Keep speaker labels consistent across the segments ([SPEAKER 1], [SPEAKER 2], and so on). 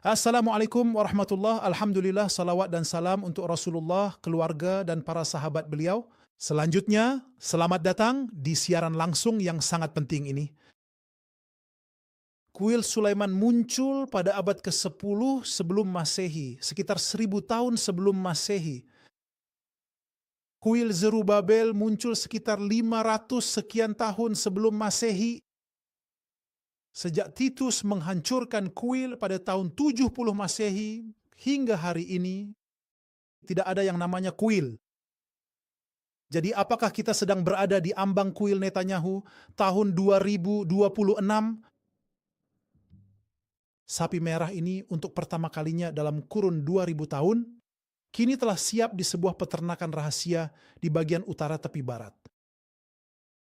[SPEAKER 1] Assalamualaikum warahmatullahi. Alhamdulillah, salawat dan salam untuk Rasulullah, keluarga dan para sahabat beliau. Selanjutnya, selamat datang di siaran langsung yang sangat penting ini. Kuil Sulaiman muncul pada abad ke-10 sebelum Masehi, sekitar 1000 tahun sebelum Masehi. Kuil Zerubabel muncul sekitar 500 sekian tahun sebelum Masehi. Sejak Titus menghancurkan kuil pada tahun 70 Masehi, hingga hari ini, tidak ada yang namanya kuil. Jadi apakah kita sedang berada di ambang kuil Netanyahu tahun 2026? Sapi merah ini untuk pertama kalinya dalam kurun 2000 tahun, kini telah siap di sebuah peternakan rahasia di bagian utara tepi barat.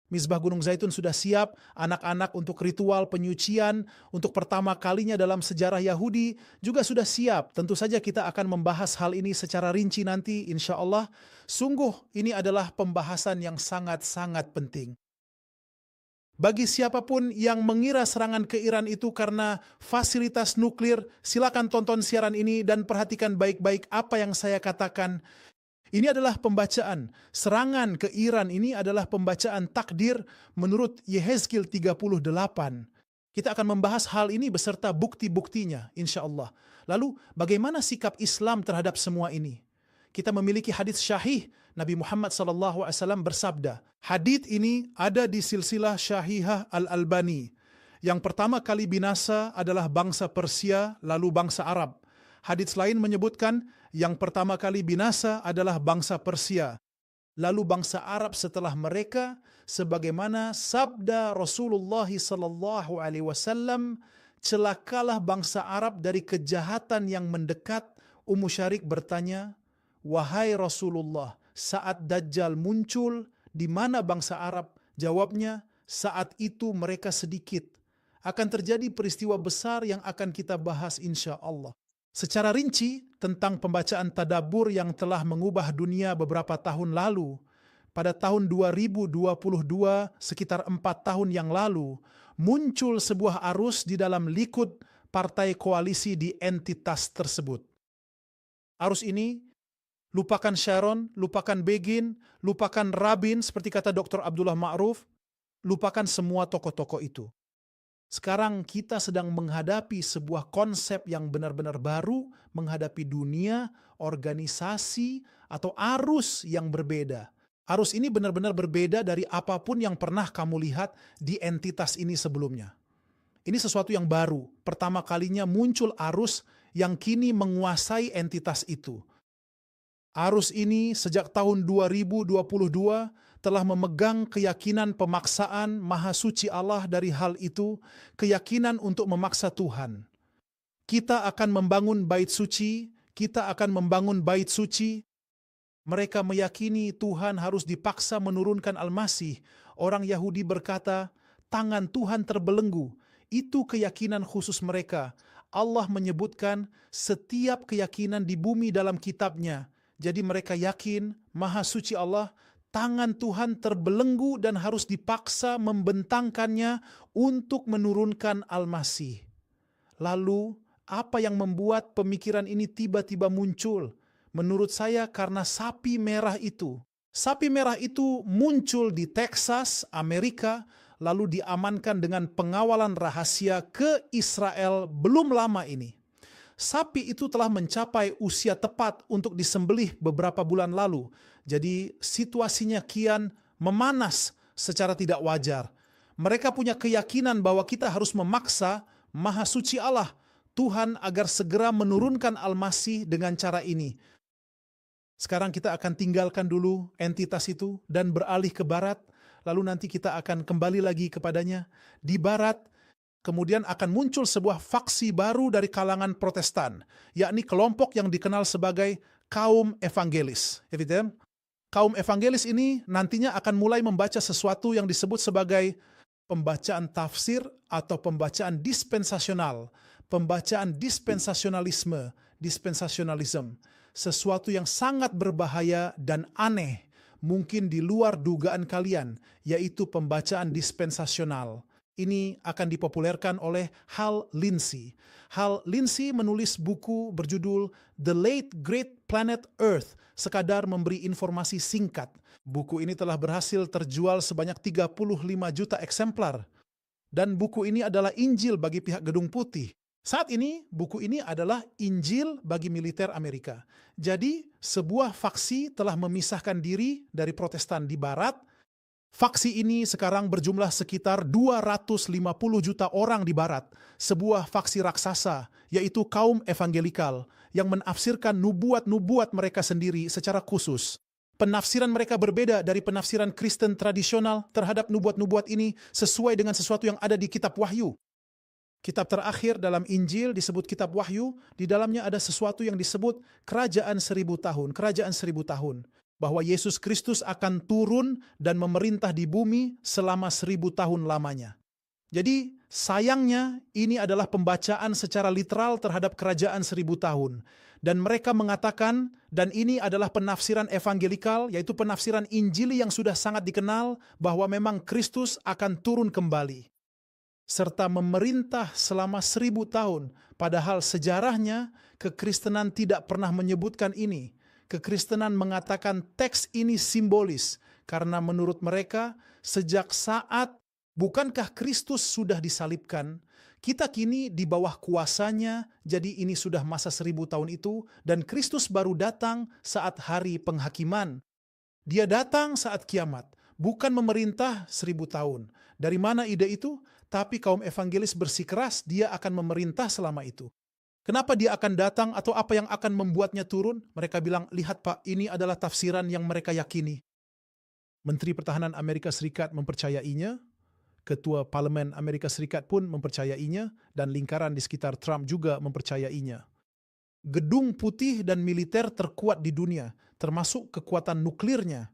[SPEAKER 1] Misbah Gunung Zaitun sudah siap, anak-anak untuk ritual penyucian untuk pertama kalinya dalam sejarah Yahudi juga sudah siap. Tentu saja kita akan membahas hal ini secara rinci nanti insya Allah. Sungguh ini adalah pembahasan yang sangat-sangat penting. Bagi siapapun yang mengira serangan ke Iran itu karena fasilitas nuklir, silakan tonton siaran ini dan perhatikan baik-baik apa yang saya katakan. Ini adalah pembacaan. Serangan ke Iran ini adalah pembacaan takdir menurut Yehezkiel 38. Kita akan membahas hal ini beserta bukti-buktinya, insya Allah. Lalu, bagaimana sikap Islam terhadap semua ini? Kita memiliki hadits syahih. Nabi Muhammad SAW bersabda. Hadits ini ada di silsilah Syahihah Al-Albani. Yang pertama kali binasa adalah bangsa Persia, lalu bangsa Arab. Hadits lain menyebutkan yang pertama kali binasa adalah bangsa Persia, lalu bangsa Arab setelah mereka, sebagaimana sabda Rasulullah sallallahu alaihi wasallam, celakalah bangsa Arab dari kejahatan yang mendekat. Ummu Syarik bertanya, wahai Rasulullah, saat Dajjal muncul, di mana bangsa Arab? Jawabnya, saat itu mereka sedikit. Akan terjadi peristiwa besar yang akan kita bahas insya Allah. Secara rinci tentang pembacaan tadabbur yang telah mengubah dunia beberapa tahun lalu, pada tahun 2022, sekitar 4 tahun yang lalu, muncul sebuah arus di dalam Likud, partai koalisi di entitas tersebut. Arus ini, lupakan Sharon, lupakan Begin, lupakan Rabin, seperti kata Dr. Abdullah Ma'ruf, lupakan semua tokoh-tokoh itu. Sekarang kita sedang menghadapi sebuah konsep yang benar-benar baru, menghadapi dunia, organisasi, atau arus yang berbeda. Arus ini benar-benar berbeda dari apapun yang pernah kamu lihat di entitas ini sebelumnya. Ini sesuatu yang baru. Pertama kalinya muncul arus yang kini menguasai entitas itu. Arus ini sejak tahun 2022 telah memegang keyakinan pemaksaan Maha Suci Allah dari hal itu, keyakinan untuk memaksa Tuhan. Kita akan membangun bait suci, kita akan membangun bait suci. Mereka meyakini Tuhan harus dipaksa menurunkan Al-Masih. Orang Yahudi berkata, tangan Tuhan terbelenggu. Itu keyakinan khusus mereka. Allah menyebutkan setiap keyakinan di bumi dalam kitabnya. Jadi mereka yakin Maha Suci Allah, tangan Tuhan terbelenggu dan harus dipaksa membentangkannya untuk menurunkan Al-Masih. Lalu, apa yang membuat pemikiran ini tiba-tiba muncul? Menurut saya karena sapi merah itu. Sapi merah itu muncul di Texas, Amerika, lalu diamankan dengan pengawalan rahasia ke Israel belum lama ini. Sapi itu telah mencapai usia tepat untuk disembelih beberapa bulan lalu. Jadi situasinya kian memanas secara tidak wajar. Mereka punya keyakinan bahwa kita harus memaksa Maha Suci Allah, Tuhan, agar segera menurunkan Al-Masih dengan cara ini. Sekarang kita akan tinggalkan dulu entitas itu dan beralih ke barat. Lalu nanti kita akan kembali lagi kepadanya. Di barat, kemudian akan muncul sebuah faksi baru dari kalangan Protestan, yakni kelompok yang dikenal sebagai kaum evangelis. Kaum evangelis ini nantinya akan mulai membaca sesuatu yang disebut sebagai pembacaan tafsir atau pembacaan dispensasional, pembacaan dispensasionalisme, dispensasionalism, sesuatu yang sangat berbahaya dan aneh, mungkin di luar dugaan kalian, yaitu pembacaan dispensasional. ini akan dipopulerkan oleh Hal Lindsey. Hal Lindsey menulis buku berjudul The Late Great Planet Earth, sekadar memberi informasi singkat. Buku ini telah berhasil terjual sebanyak 35 juta eksemplar. Dan buku ini adalah Injil bagi pihak Gedung Putih. Saat ini, buku ini adalah Injil bagi militer Amerika. Jadi, sebuah faksi telah memisahkan diri dari Protestan di Barat. Faksi ini sekarang berjumlah sekitar 250 juta orang di Barat. Sebuah faksi raksasa, yaitu kaum evangelikal, yang menafsirkan nubuat-nubuat mereka sendiri secara khusus. Penafsiran mereka berbeda dari penafsiran Kristen tradisional terhadap nubuat-nubuat ini sesuai dengan sesuatu yang ada di kitab Wahyu. Kitab terakhir dalam Injil disebut kitab Wahyu, di dalamnya ada sesuatu yang disebut kerajaan 1000 tahun, kerajaan 1000 tahun. Bahwa Yesus Kristus akan turun dan memerintah di bumi selama 1000 tahun lamanya. Jadi sayangnya ini adalah pembacaan secara literal terhadap kerajaan 1000 tahun. Dan mereka mengatakan, dan ini adalah penafsiran evangelikal, yaitu penafsiran Injili yang sudah sangat dikenal, bahwa memang Kristus akan turun kembali serta memerintah selama 1000 tahun. Padahal sejarahnya kekristenan tidak pernah menyebutkan ini. Kekristenan mengatakan teks ini simbolis, karena menurut mereka sejak saat bukankah Kristus sudah disalibkan, kita kini di bawah kuasanya, jadi ini sudah masa 1000 tahun itu, dan Kristus baru datang saat hari penghakiman. Dia datang saat kiamat, bukan memerintah 1000 tahun. Dari mana ide itu? Tapi kaum evangelis bersikeras dia akan memerintah selama itu. Kenapa dia akan datang atau apa yang akan membuatnya turun? Mereka bilang, lihat Pak, ini adalah tafsiran yang mereka yakini. Menteri Pertahanan Amerika Serikat mempercayainya, Ketua Parlemen Amerika Serikat pun mempercayainya, dan lingkaran di sekitar Trump juga mempercayainya. Gedung Putih dan militer terkuat di dunia, termasuk kekuatan nuklirnya.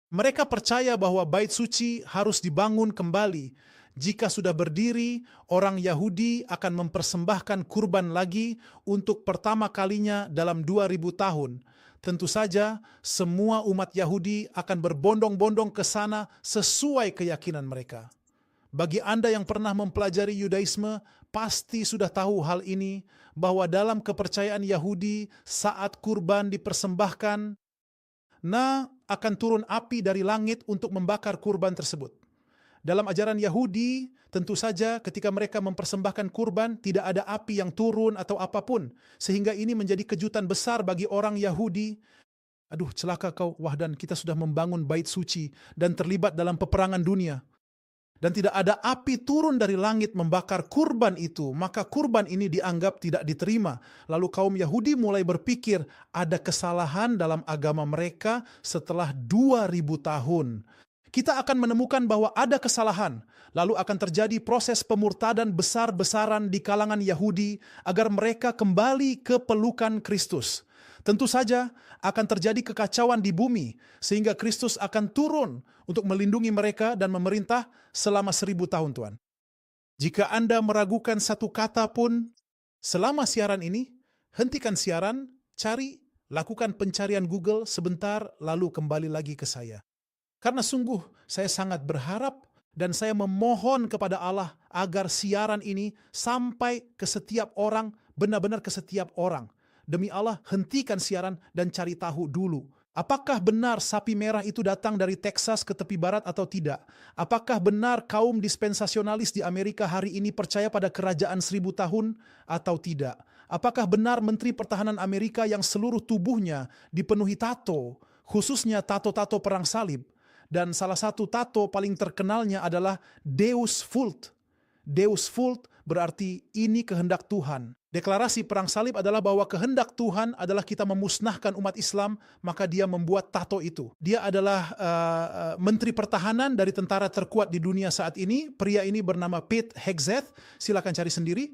[SPEAKER 1] Mereka percaya bahwa Bait Suci harus dibangun kembali. Jika sudah berdiri, orang Yahudi akan mempersembahkan kurban lagi untuk pertama kalinya dalam 2000 tahun. Tentu saja semua umat Yahudi akan berbondong-bondong ke sana sesuai keyakinan mereka. Bagi Anda yang pernah mempelajari Yudaisme, pasti sudah tahu hal ini, bahwa dalam kepercayaan Yahudi saat kurban dipersembahkan, akan turun api dari langit untuk membakar kurban tersebut. Dalam ajaran Yahudi, tentu saja ketika mereka mempersembahkan kurban, tidak ada api yang turun atau apapun. Sehingga ini menjadi kejutan besar bagi orang Yahudi. Aduh, celaka kau, Wahdan, kita sudah membangun bait suci dan terlibat dalam peperangan dunia. Dan tidak ada api turun dari langit membakar kurban itu, maka kurban ini dianggap tidak diterima. Lalu kaum Yahudi mulai berpikir, ada kesalahan dalam agama mereka setelah 2000 tahun. Kita akan menemukan bahwa ada kesalahan, lalu akan terjadi proses pemurtadan besar-besaran di kalangan Yahudi agar mereka kembali ke pelukan Kristus. Tentu saja akan terjadi kekacauan di bumi, sehingga Kristus akan turun untuk melindungi mereka dan memerintah selama 1000 tahun, Tuhan. Jika Anda meragukan satu kata pun selama siaran ini, hentikan siaran, lakukan pencarian Google sebentar, lalu kembali lagi ke saya. Karena sungguh saya sangat berharap dan saya memohon kepada Allah agar siaran ini sampai ke setiap orang, benar-benar ke setiap orang. Demi Allah, hentikan siaran dan cari tahu dulu. Apakah benar sapi merah itu datang dari Texas ke tepi barat atau tidak? Apakah benar kaum dispensasionalis di Amerika hari ini percaya pada kerajaan 1000 tahun atau tidak? Apakah benar Menteri Pertahanan Amerika yang seluruh tubuhnya dipenuhi tato, khususnya tato-tato perang salib? Dan salah satu tato paling terkenalnya adalah Deus Vult. Deus Vult berarti ini kehendak Tuhan. Deklarasi perang salib adalah bahwa kehendak Tuhan adalah kita memusnahkan umat Islam, maka dia membuat tato itu. Dia adalah Menteri Pertahanan dari tentara terkuat di dunia saat ini. Pria ini bernama Pete Hegseth, silakan cari sendiri.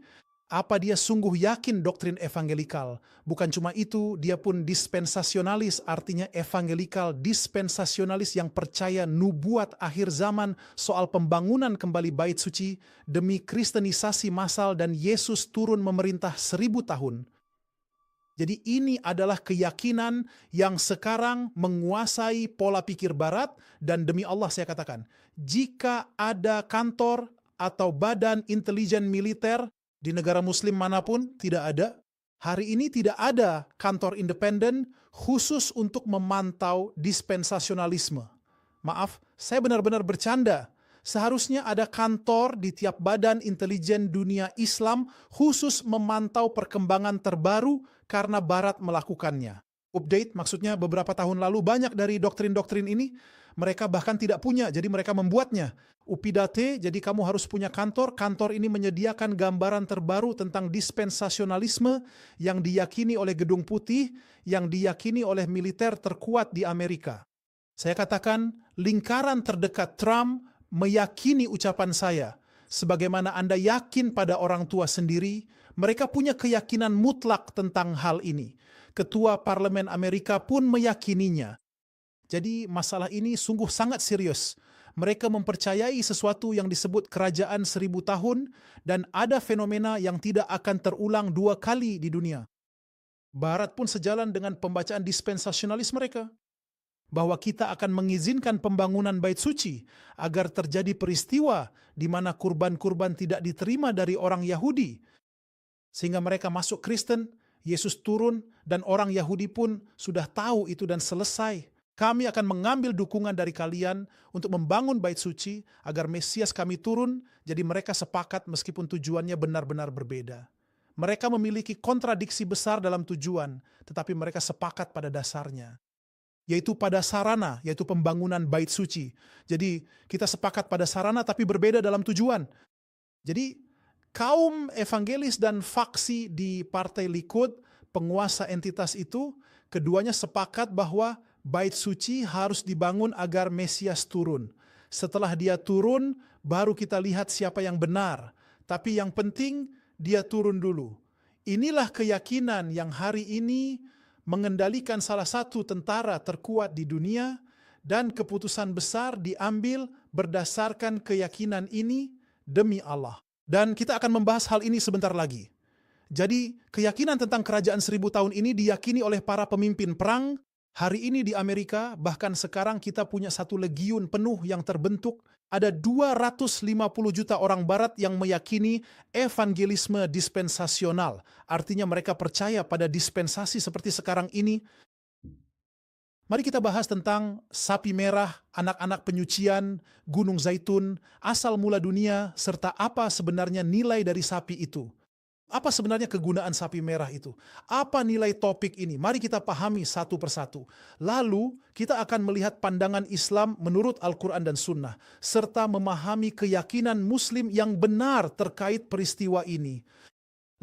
[SPEAKER 1] Apa dia sungguh yakin doktrin evangelikal? Bukan cuma itu, dia pun dispensasionalis, artinya evangelikal dispensasionalis yang percaya nubuat akhir zaman soal pembangunan kembali bait suci demi kristenisasi massal dan Yesus turun memerintah 1000 tahun. Jadi ini adalah keyakinan yang sekarang menguasai pola pikir barat, dan demi Allah saya katakan, jika ada kantor atau badan intelijen militer di negara muslim manapun, tidak ada. Hari ini tidak ada kantor independen khusus untuk memantau dispensasionalisme. Maaf, saya benar-benar bercanda. Seharusnya ada kantor di tiap badan intelijen dunia Islam khusus memantau perkembangan terbaru karena Barat melakukannya. Update maksudnya beberapa tahun lalu banyak dari doktrin-doktrin ini mereka bahkan tidak punya, jadi mereka membuatnya. Upidate, jadi kamu harus punya kantor. Kantor ini menyediakan gambaran terbaru tentang dispensasionalisme yang diyakini oleh Gedung Putih, yang diyakini oleh militer terkuat di Amerika. Saya katakan, lingkaran terdekat Trump meyakini ucapan saya. Sebagaimana Anda yakin pada orang tua sendiri, mereka punya keyakinan mutlak tentang hal ini. Ketua Parlemen Amerika pun meyakininya. Jadi masalah ini sungguh sangat serius. Mereka mempercayai sesuatu yang disebut kerajaan 1000 tahun dan ada fenomena yang tidak akan terulang 2 kali di dunia. Barat pun sejalan dengan pembacaan dispensasionalis mereka, bahwa kita akan mengizinkan pembangunan bait suci agar terjadi peristiwa di mana kurban-kurban tidak diterima dari orang Yahudi, sehingga mereka masuk Kristen, Yesus turun, dan orang Yahudi pun sudah tahu itu dan selesai. Kami akan mengambil dukungan dari kalian untuk membangun bait suci agar Mesias kami turun, jadi mereka sepakat meskipun tujuannya benar-benar berbeda. Mereka memiliki kontradiksi besar dalam tujuan, tetapi mereka sepakat pada dasarnya, yaitu pada sarana, yaitu pembangunan bait suci. Jadi kita sepakat pada sarana tapi berbeda dalam tujuan. Jadi kaum evangelis dan faksi di Partai Likud, penguasa entitas itu, keduanya sepakat bahwa bait suci harus dibangun agar Mesias turun. Setelah dia turun, baru kita lihat siapa yang benar. Tapi yang penting, dia turun dulu. Inilah keyakinan yang hari ini mengendalikan salah satu tentara terkuat di dunia, dan keputusan besar diambil berdasarkan keyakinan ini demi Allah. Dan kita akan membahas hal ini sebentar lagi. Jadi, keyakinan tentang kerajaan 1000 tahun ini diyakini oleh para pemimpin perang. Hari ini di Amerika, bahkan sekarang kita punya satu legiun penuh yang terbentuk. Ada 250 juta orang Barat yang meyakini evangelisme dispensasional. Artinya mereka percaya pada dispensasi seperti sekarang ini. Mari kita bahas tentang sapi merah, anak-anak penyucian, gunung zaitun, asal mula dunia, serta apa sebenarnya nilai dari sapi itu. Apa sebenarnya kegunaan sapi merah itu? Apa nilai topik ini? Mari kita pahami satu persatu. Lalu kita akan melihat pandangan Islam menurut Al-Quran dan Sunnah, serta memahami keyakinan Muslim yang benar terkait peristiwa ini.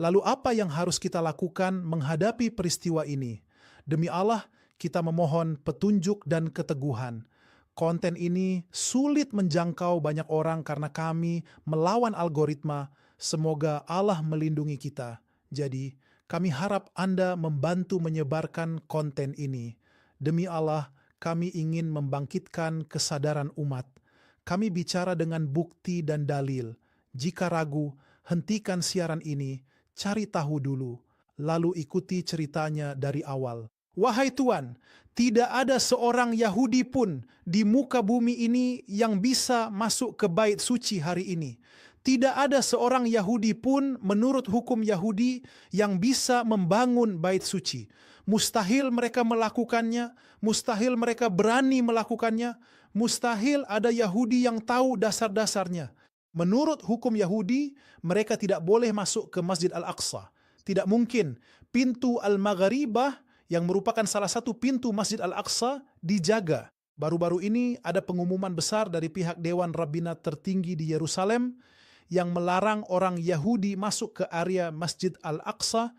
[SPEAKER 1] Lalu apa yang harus kita lakukan menghadapi peristiwa ini? Demi Allah, kita memohon petunjuk dan keteguhan. Konten ini sulit menjangkau banyak orang karena kami melawan algoritma. Semoga Allah melindungi kita. Jadi, kami harap Anda membantu menyebarkan konten ini. Demi Allah, kami ingin membangkitkan kesadaran umat. Kami bicara dengan bukti dan dalil. Jika ragu, hentikan siaran ini, cari tahu dulu, lalu ikuti ceritanya dari awal. Wahai Tuhan, tidak ada seorang Yahudi pun di muka bumi ini yang bisa masuk ke bait suci hari ini. Tidak ada seorang Yahudi pun menurut hukum Yahudi yang bisa membangun bait suci. Mustahil mereka melakukannya, mustahil mereka berani melakukannya, mustahil ada Yahudi yang tahu dasar-dasarnya. Menurut hukum Yahudi, mereka tidak boleh masuk ke Masjid Al-Aqsa. Tidak mungkin. Pintu Al-Maghribah yang merupakan salah satu pintu Masjid Al-Aqsa dijaga. Baru-baru ini ada pengumuman besar dari pihak Dewan Rabbinat tertinggi di Yerusalem yang melarang orang Yahudi masuk ke area Masjid Al-Aqsa.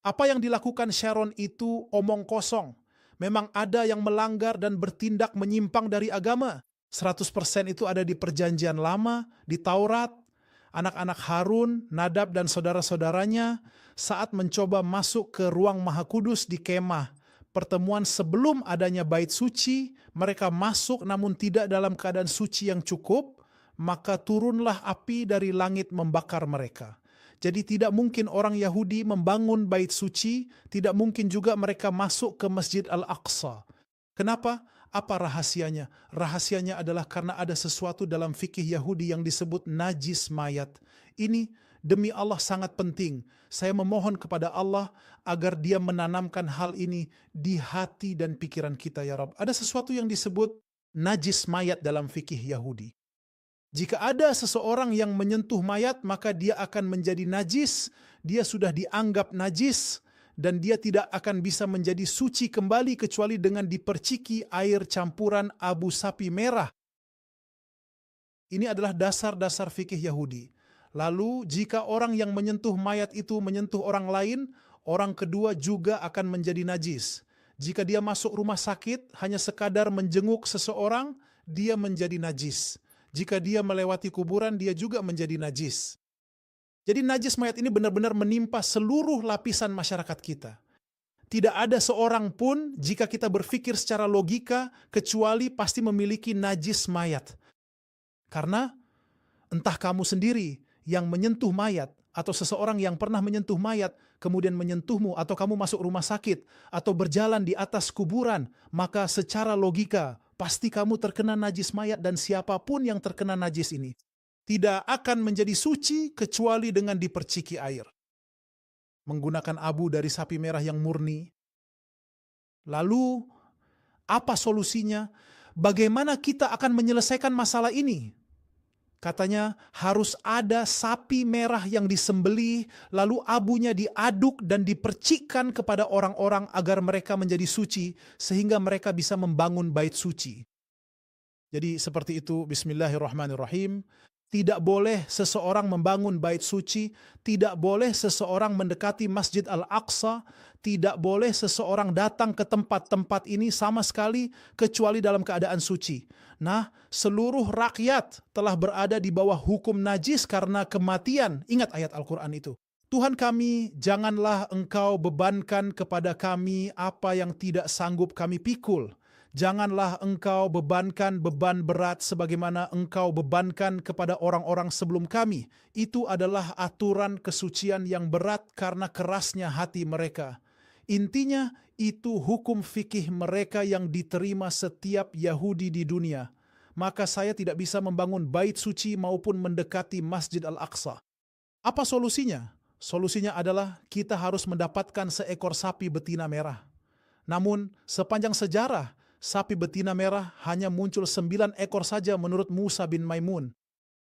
[SPEAKER 1] Apa yang dilakukan Sharon itu omong kosong. Memang ada yang melanggar dan bertindak menyimpang dari agama. 100% itu ada di Perjanjian Lama, di Taurat. Anak-anak Harun, Nadab dan saudara-saudaranya saat mencoba masuk ke ruang Maha Kudus di kemah. Pertemuan sebelum adanya bait suci, mereka masuk namun tidak dalam keadaan suci yang cukup. Maka turunlah api dari langit membakar mereka. Jadi tidak mungkin orang Yahudi membangun bait suci, tidak mungkin juga mereka masuk ke Masjid Al-Aqsa. Kenapa? Apa rahasianya? Rahasianya adalah karena ada sesuatu dalam fikih Yahudi yang disebut najis mayat. Ini demi Allah sangat penting. Saya memohon kepada Allah agar Dia menanamkan hal ini di hati dan pikiran kita ya Rabb. Ada sesuatu yang disebut najis mayat dalam fikih Yahudi. Jika ada seseorang yang menyentuh mayat, maka dia akan menjadi najis, dia sudah dianggap najis, dan dia tidak akan bisa menjadi suci kembali kecuali dengan diperciki air campuran abu sapi merah. Ini adalah dasar-dasar fikih Yahudi. Lalu jika orang yang menyentuh mayat itu menyentuh orang lain, orang kedua juga akan menjadi najis. Jika dia masuk rumah sakit hanya sekadar menjenguk seseorang, dia menjadi najis. Jika dia melewati kuburan, dia juga menjadi najis. Jadi najis mayat ini benar-benar menimpa seluruh lapisan masyarakat kita. Tidak ada seorang pun jika kita berpikir secara logika kecuali pasti memiliki najis mayat. Karena entah kamu sendiri yang menyentuh mayat atau seseorang yang pernah menyentuh mayat kemudian menyentuhmu atau kamu masuk rumah sakit atau berjalan di atas kuburan, maka secara logika pasti kamu terkena najis mayat dan siapapun yang terkena najis ini tidak akan menjadi suci kecuali dengan diperciki air. Menggunakan abu dari sapi merah yang murni. Lalu, apa solusinya? Bagaimana kita akan menyelesaikan masalah ini? Katanya harus ada sapi merah yang disembelih, lalu abunya diaduk dan dipercikkan kepada orang-orang agar mereka menjadi suci, sehingga mereka bisa membangun bait suci. Jadi seperti itu, bismillahirrahmanirrahim. Tidak boleh seseorang membangun bait suci, tidak boleh seseorang mendekati Masjid Al-Aqsa, tidak boleh seseorang datang ke tempat-tempat ini sama sekali kecuali dalam keadaan suci. Nah, seluruh rakyat telah berada di bawah hukum najis karena kematian. Ingat ayat Al-Quran itu. Tuhan kami, janganlah Engkau bebankan kepada kami apa yang tidak sanggup kami pikul. Janganlah Engkau bebankan beban berat sebagaimana Engkau bebankan kepada orang-orang sebelum kami. Itu adalah aturan kesucian yang berat karena kerasnya hati mereka. Intinya, itu hukum fikih mereka yang diterima setiap Yahudi di dunia. Maka saya tidak bisa membangun bait suci maupun mendekati Masjid Al-Aqsa. Apa solusinya? Solusinya adalah kita harus mendapatkan seekor sapi betina merah. Namun, sepanjang sejarah, sapi betina merah hanya muncul 9 ekor saja menurut Musa bin Maimun.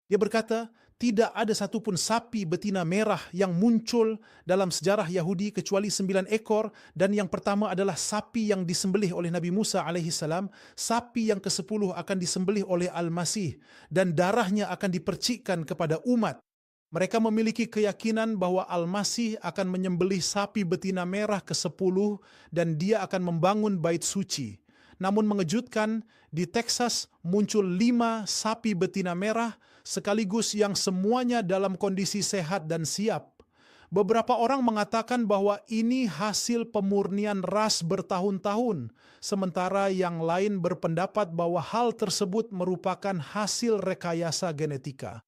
[SPEAKER 1] Dia berkata, tidak ada satupun sapi betina merah yang muncul dalam sejarah Yahudi kecuali 9 ekor, dan yang pertama adalah sapi yang disembelih oleh Nabi Musa alaihissalam, sapi yang ke-10 akan disembelih oleh Al-Masih, dan darahnya akan dipercikkan kepada umat. Mereka memiliki keyakinan bahwa Al-Masih akan menyembelih sapi betina merah ke-10 dan dia akan membangun bait suci. Namun mengejutkan, di Texas muncul 5 sapi betina merah sekaligus yang semuanya dalam kondisi sehat dan siap. Beberapa orang mengatakan bahwa ini hasil pemurnian ras bertahun-tahun, sementara yang lain berpendapat bahwa hal tersebut merupakan hasil rekayasa genetika.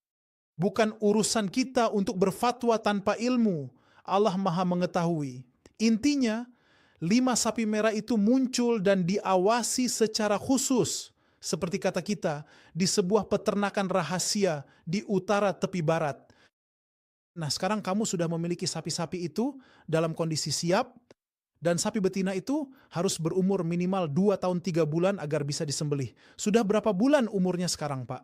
[SPEAKER 1] Bukan urusan kita untuk berfatwa tanpa ilmu, Allah Maha mengetahui. Intinya, 5 sapi merah itu muncul dan diawasi secara khusus, seperti kata kita, di sebuah peternakan rahasia di utara tepi barat. Nah, sekarang kamu sudah memiliki sapi-sapi itu dalam kondisi siap, dan sapi betina itu harus berumur minimal 2 tahun 3 bulan agar bisa disembelih. Sudah berapa bulan umurnya sekarang, Pak?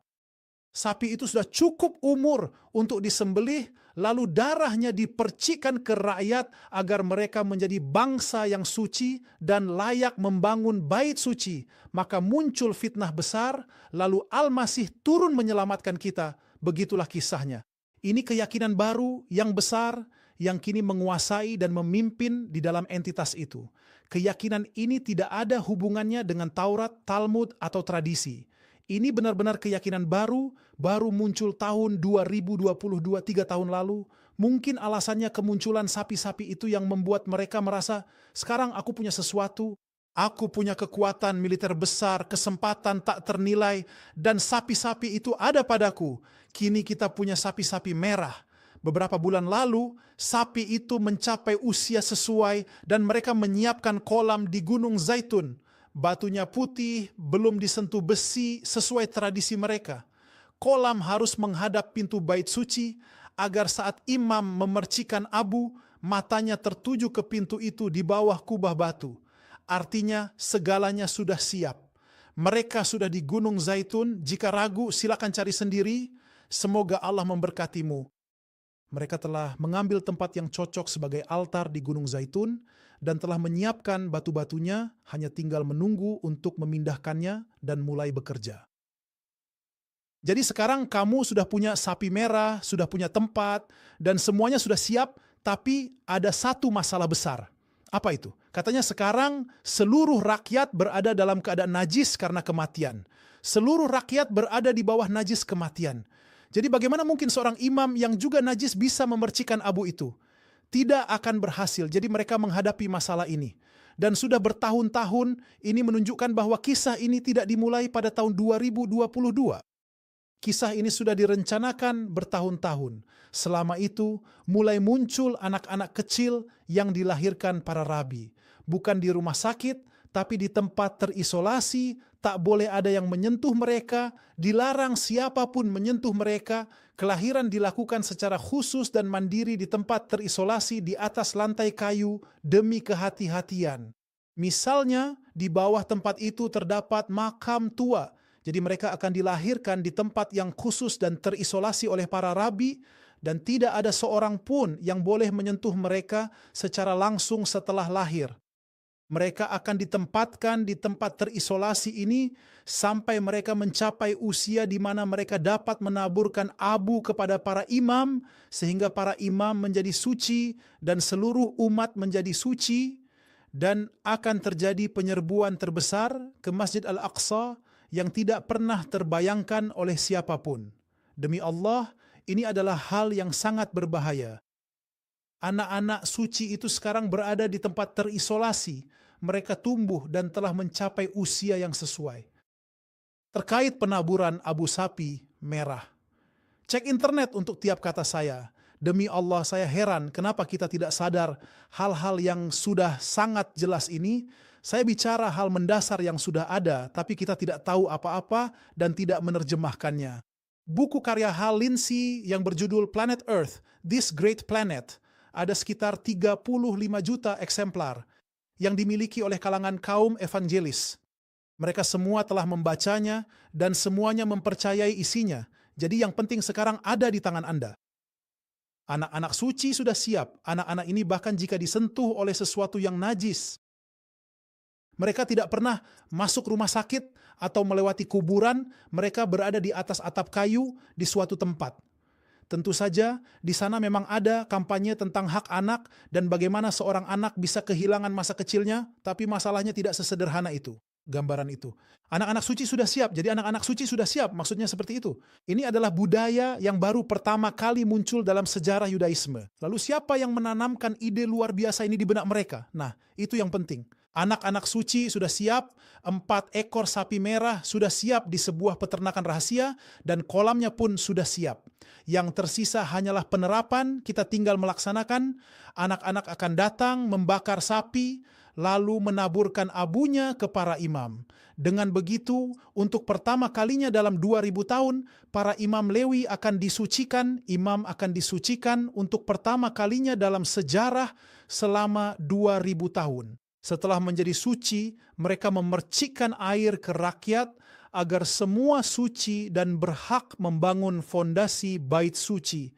[SPEAKER 1] Sapi itu sudah cukup umur untuk disembelih, lalu darahnya dipercikkan ke rakyat agar mereka menjadi bangsa yang suci dan layak membangun bait suci. Maka muncul fitnah besar, lalu Al-Masih turun menyelamatkan kita. Begitulah kisahnya. Ini keyakinan baru yang besar yang kini menguasai dan memimpin di dalam entitas itu. Keyakinan ini tidak ada hubungannya dengan Taurat, Talmud, atau tradisi. Ini benar-benar keyakinan baru muncul tahun 2022, 3 tahun lalu. Mungkin alasannya kemunculan sapi-sapi itu yang membuat mereka merasa, sekarang aku punya sesuatu, aku punya kekuatan militer besar, kesempatan tak ternilai, dan sapi-sapi itu ada padaku. Kini kita punya sapi-sapi merah. Beberapa bulan lalu, sapi itu mencapai usia sesuai dan mereka menyiapkan kolam di Gunung Zaitun. batunya putih, belum disentuh besi sesuai tradisi mereka. Kolam harus menghadap pintu bait suci agar saat imam memercikan abu, matanya tertuju ke pintu itu di bawah kubah batu. Artinya segalanya sudah siap. Mereka sudah di Gunung Zaitun. Jika ragu, silakan cari sendiri. Semoga Allah memberkatimu. Mereka telah mengambil tempat yang cocok sebagai altar di Gunung Zaitun dan telah menyiapkan batu-batunya, hanya tinggal menunggu untuk memindahkannya dan mulai bekerja. Jadi sekarang kamu sudah punya sapi merah, sudah punya tempat, dan semuanya sudah siap, tapi ada satu masalah besar. Apa itu? Katanya sekarang seluruh rakyat berada dalam keadaan najis karena kematian. Seluruh rakyat berada di bawah najis kematian. Jadi bagaimana mungkin seorang imam yang juga najis bisa memercikan abu itu? Tidak akan berhasil. Jadi mereka menghadapi masalah ini. Dan sudah bertahun-tahun ini menunjukkan bahwa kisah ini tidak dimulai pada tahun 2022. Kisah ini sudah direncanakan bertahun-tahun. Selama itu mulai muncul anak-anak kecil yang dilahirkan para rabi. Bukan di rumah sakit, tapi di tempat terisolasi, tak boleh ada yang menyentuh mereka, dilarang siapapun menyentuh mereka. Kelahiran dilakukan secara khusus dan mandiri di tempat terisolasi di atas lantai kayu demi kehati-hatian. Misalnya, di bawah tempat itu terdapat makam tua. Jadi mereka akan dilahirkan di tempat yang khusus dan terisolasi oleh para rabi, dan tidak ada seorang pun yang boleh menyentuh mereka secara langsung setelah lahir. Mereka akan ditempatkan di tempat terisolasi ini sampai mereka mencapai usia di mana mereka dapat menaburkan abu kepada para imam, sehingga para imam menjadi suci dan seluruh umat menjadi suci, dan akan terjadi penyerbuan terbesar ke Masjid Al-Aqsa yang tidak pernah terbayangkan oleh siapapun. Demi Allah, ini adalah hal yang sangat berbahaya. Anak-anak suci itu sekarang berada di tempat terisolasi. Mereka tumbuh dan telah mencapai usia yang sesuai. Terkait penaburan abu sapi merah, cek internet untuk tiap kata saya. Demi Allah, saya heran kenapa kita tidak sadar hal-hal yang sudah sangat jelas ini. Saya bicara hal mendasar yang sudah ada, tapi kita tidak tahu apa-apa dan tidak menerjemahkannya. Buku karya Hal Lindsey yang berjudul Planet Earth, This Great Planet, ada sekitar 35 juta eksemplar yang dimiliki oleh kalangan kaum evangelis. Mereka semua telah membacanya dan semuanya mempercayai isinya. Jadi yang penting sekarang ada di tangan Anda. Anak-anak suci sudah siap. Anak-anak ini bahkan jika disentuh oleh sesuatu yang najis, mereka tidak pernah masuk rumah sakit atau melewati kuburan. Mereka berada di atas atap kayu di suatu tempat. Tentu saja di sana memang ada kampanye tentang hak anak dan bagaimana seorang anak bisa kehilangan masa kecilnya, tapi masalahnya tidak sesederhana itu, gambaran itu. Anak-anak suci sudah siap, jadi anak-anak suci sudah siap, maksudnya seperti itu. Ini adalah budaya yang baru pertama kali muncul dalam sejarah Yudaisme. Lalu siapa yang menanamkan ide luar biasa ini di benak mereka? Nah, itu yang penting. Anak-anak suci sudah siap, 4 ekor sapi merah sudah siap di sebuah peternakan rahasia, dan kolamnya pun sudah siap. Yang tersisa hanyalah penerapan, kita tinggal melaksanakan. Anak-anak akan datang membakar sapi, lalu menaburkan abunya ke para imam. Dengan begitu, untuk pertama kalinya dalam 2000 tahun, para imam Lewi akan disucikan, imam akan disucikan untuk pertama kalinya dalam sejarah selama 2000 tahun. Setelah menjadi suci, mereka memercikkan air ke rakyat agar semua suci dan berhak membangun fondasi bait suci.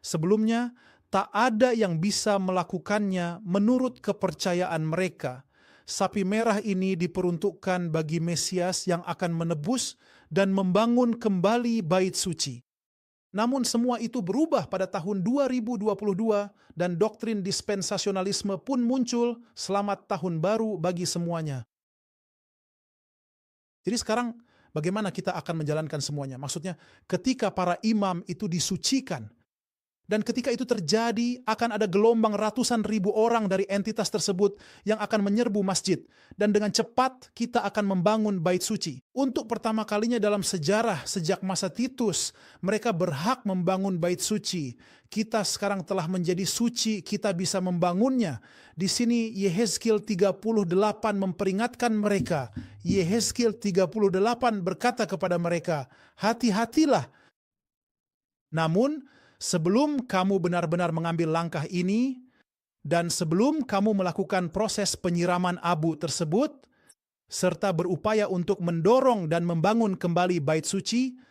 [SPEAKER 1] Sebelumnya, tak ada yang bisa melakukannya menurut kepercayaan mereka. Sapi merah ini diperuntukkan bagi Mesias yang akan menebus dan membangun kembali bait suci. Namun semua itu berubah pada tahun 2022 dan doktrin dispensasionalisme pun muncul. Selamat tahun baru bagi semuanya. Jadi sekarang bagaimana kita akan menjalankan semuanya? Maksudnya ketika para imam itu disucikan, Dan ketika itu terjadi, akan ada gelombang ratusan ribu orang dari entitas tersebut yang akan menyerbu masjid. Dan dengan cepat kita akan membangun bait suci. Untuk pertama kalinya dalam sejarah sejak masa Titus, mereka berhak membangun bait suci. Kita sekarang telah menjadi suci, kita bisa membangunnya. Di sini Yehezkiel 38 memperingatkan mereka. Yehezkiel 38 berkata kepada mereka, hati-hatilah. Namun, sebelum kamu benar-benar mengambil langkah ini, dan sebelum kamu melakukan proses penyiraman abu tersebut, serta berupaya untuk mendorong dan membangun kembali bait suci,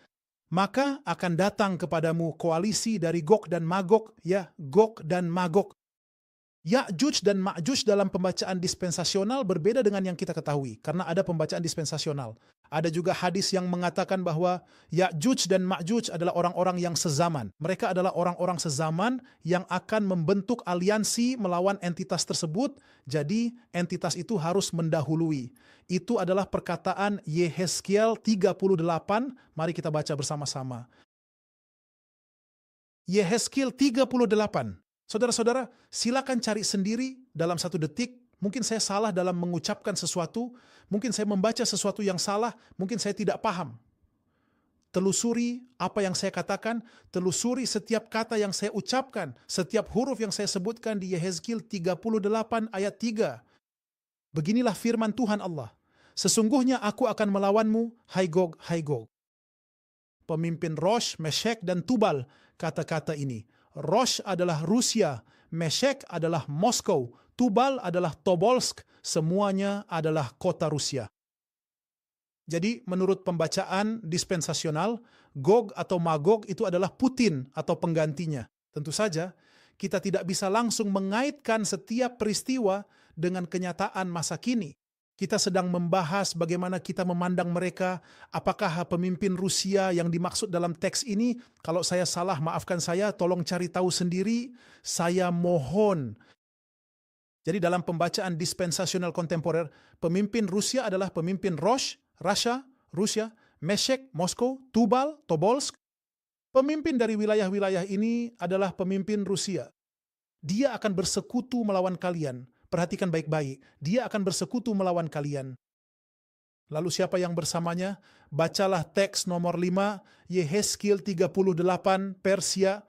[SPEAKER 1] maka akan datang kepadamu koalisi dari Gog dan Magog, ya, Gog dan Magog. Ya'juj dan Ma'juj dalam pembacaan dispensasional berbeda dengan yang kita ketahui, karena ada pembacaan dispensasional. Ada juga hadis yang mengatakan bahwa Ya'juj dan Ma'juj adalah orang-orang yang sezaman. Mereka adalah orang-orang sezaman yang akan membentuk aliansi melawan entitas tersebut, jadi entitas itu harus mendahului. Itu adalah perkataan Yehezkiel 38, mari kita baca bersama-sama. Yehezkiel 38. Saudara-saudara, silakan cari sendiri dalam 1 detik. Mungkin saya salah dalam mengucapkan sesuatu, mungkin saya membaca sesuatu yang salah, mungkin saya tidak paham. Telusuri apa yang saya katakan, telusuri setiap kata yang saya ucapkan, setiap huruf yang saya sebutkan di Yehezkiel 38 ayat 3. Beginilah firman Tuhan Allah. Sesungguhnya aku akan melawanmu, hai Gog, hai Gog. Pemimpin Rosh, Meshek, dan Tubal kata-kata ini. Rosh adalah Rusia, Meshek adalah Moskow, Tubal adalah Tobolsk, semuanya adalah kota Rusia. Jadi menurut pembacaan dispensasional, Gog atau Magog itu adalah Putin atau penggantinya. Tentu saja, kita tidak bisa langsung mengaitkan setiap peristiwa dengan kenyataan masa kini. Kita sedang membahas bagaimana kita memandang mereka, apakah pemimpin Rusia yang dimaksud dalam teks ini. Kalau saya salah, maafkan saya, tolong cari tahu sendiri, saya mohon. Jadi dalam pembacaan dispensasional kontemporer, pemimpin Rusia adalah pemimpin Rosh, Rusia, Meshek, Moskow, Tubal, Tobolsk. Pemimpin dari wilayah-wilayah ini adalah pemimpin Rusia. Dia akan bersekutu melawan kalian. Perhatikan baik-baik, dia akan bersekutu melawan kalian. Lalu siapa yang bersamanya? Bacalah teks nomor 5, Yehezkiel 38, Persia.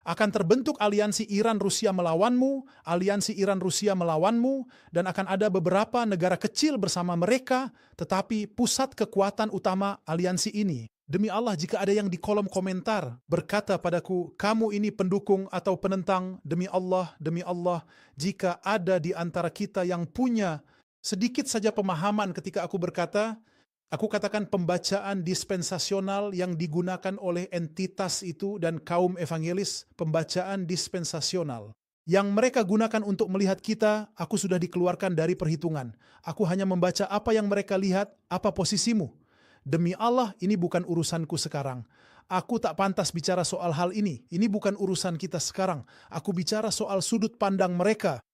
[SPEAKER 1] Akan terbentuk aliansi Iran-Rusia melawanmu, aliansi Iran-Rusia melawanmu, dan akan ada beberapa negara kecil bersama mereka, tetapi pusat kekuatan utama aliansi ini. Demi Allah, jika ada yang di kolom komentar berkata padaku, kamu ini pendukung atau penentang, demi Allah, jika ada di antara kita yang punya sedikit saja pemahaman ketika aku berkata, aku katakan pembacaan dispensasional yang digunakan oleh entitas itu dan kaum evangelis, pembacaan dispensasional. Yang mereka gunakan untuk melihat kita, aku sudah dikeluarkan dari perhitungan. Aku hanya membaca apa yang mereka lihat, apa posisimu. Demi Allah, ini bukan urusanku sekarang. Aku tak pantas bicara soal hal ini. Ini bukan urusan kita sekarang. Aku bicara soal sudut pandang mereka.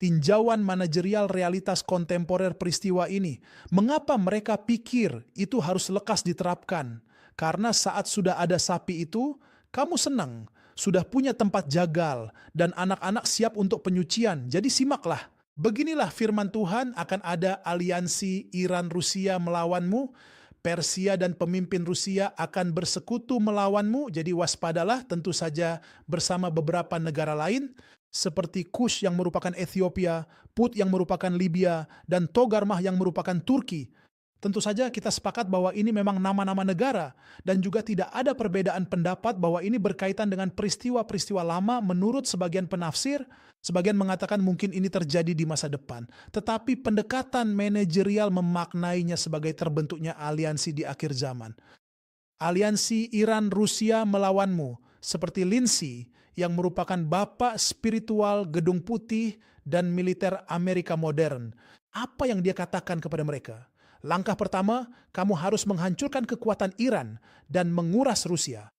[SPEAKER 1] Tinjauan manajerial realitas kontemporer peristiwa ini. Mengapa mereka pikir itu harus lekas diterapkan? Karena saat sudah ada sapi itu, kamu senang. Sudah punya tempat jagal. Dan anak-anak siap untuk penyucian. Jadi simaklah. Beginilah firman Tuhan, akan ada aliansi Iran-Rusia melawanmu. Persia dan pemimpin Rusia akan bersekutu melawanmu, jadi waspadalah, tentu saja bersama beberapa negara lain, seperti Kush yang merupakan Ethiopia, Put yang merupakan Libya, dan Togarmah yang merupakan Turki. Tentu saja kita sepakat bahwa ini memang nama-nama negara, dan juga tidak ada perbedaan pendapat bahwa ini berkaitan dengan peristiwa-peristiwa lama menurut sebagian penafsir. Sebagian mengatakan mungkin ini terjadi di masa depan. Tetapi pendekatan manajerial memaknainya sebagai terbentuknya aliansi di akhir zaman. Aliansi Iran-Rusia melawanmu, seperti Lindsey yang merupakan bapak spiritual Gedung Putih dan militer Amerika modern. Apa yang dia katakan kepada mereka? Langkah pertama, kamu harus menghancurkan kekuatan Iran dan menguras Rusia.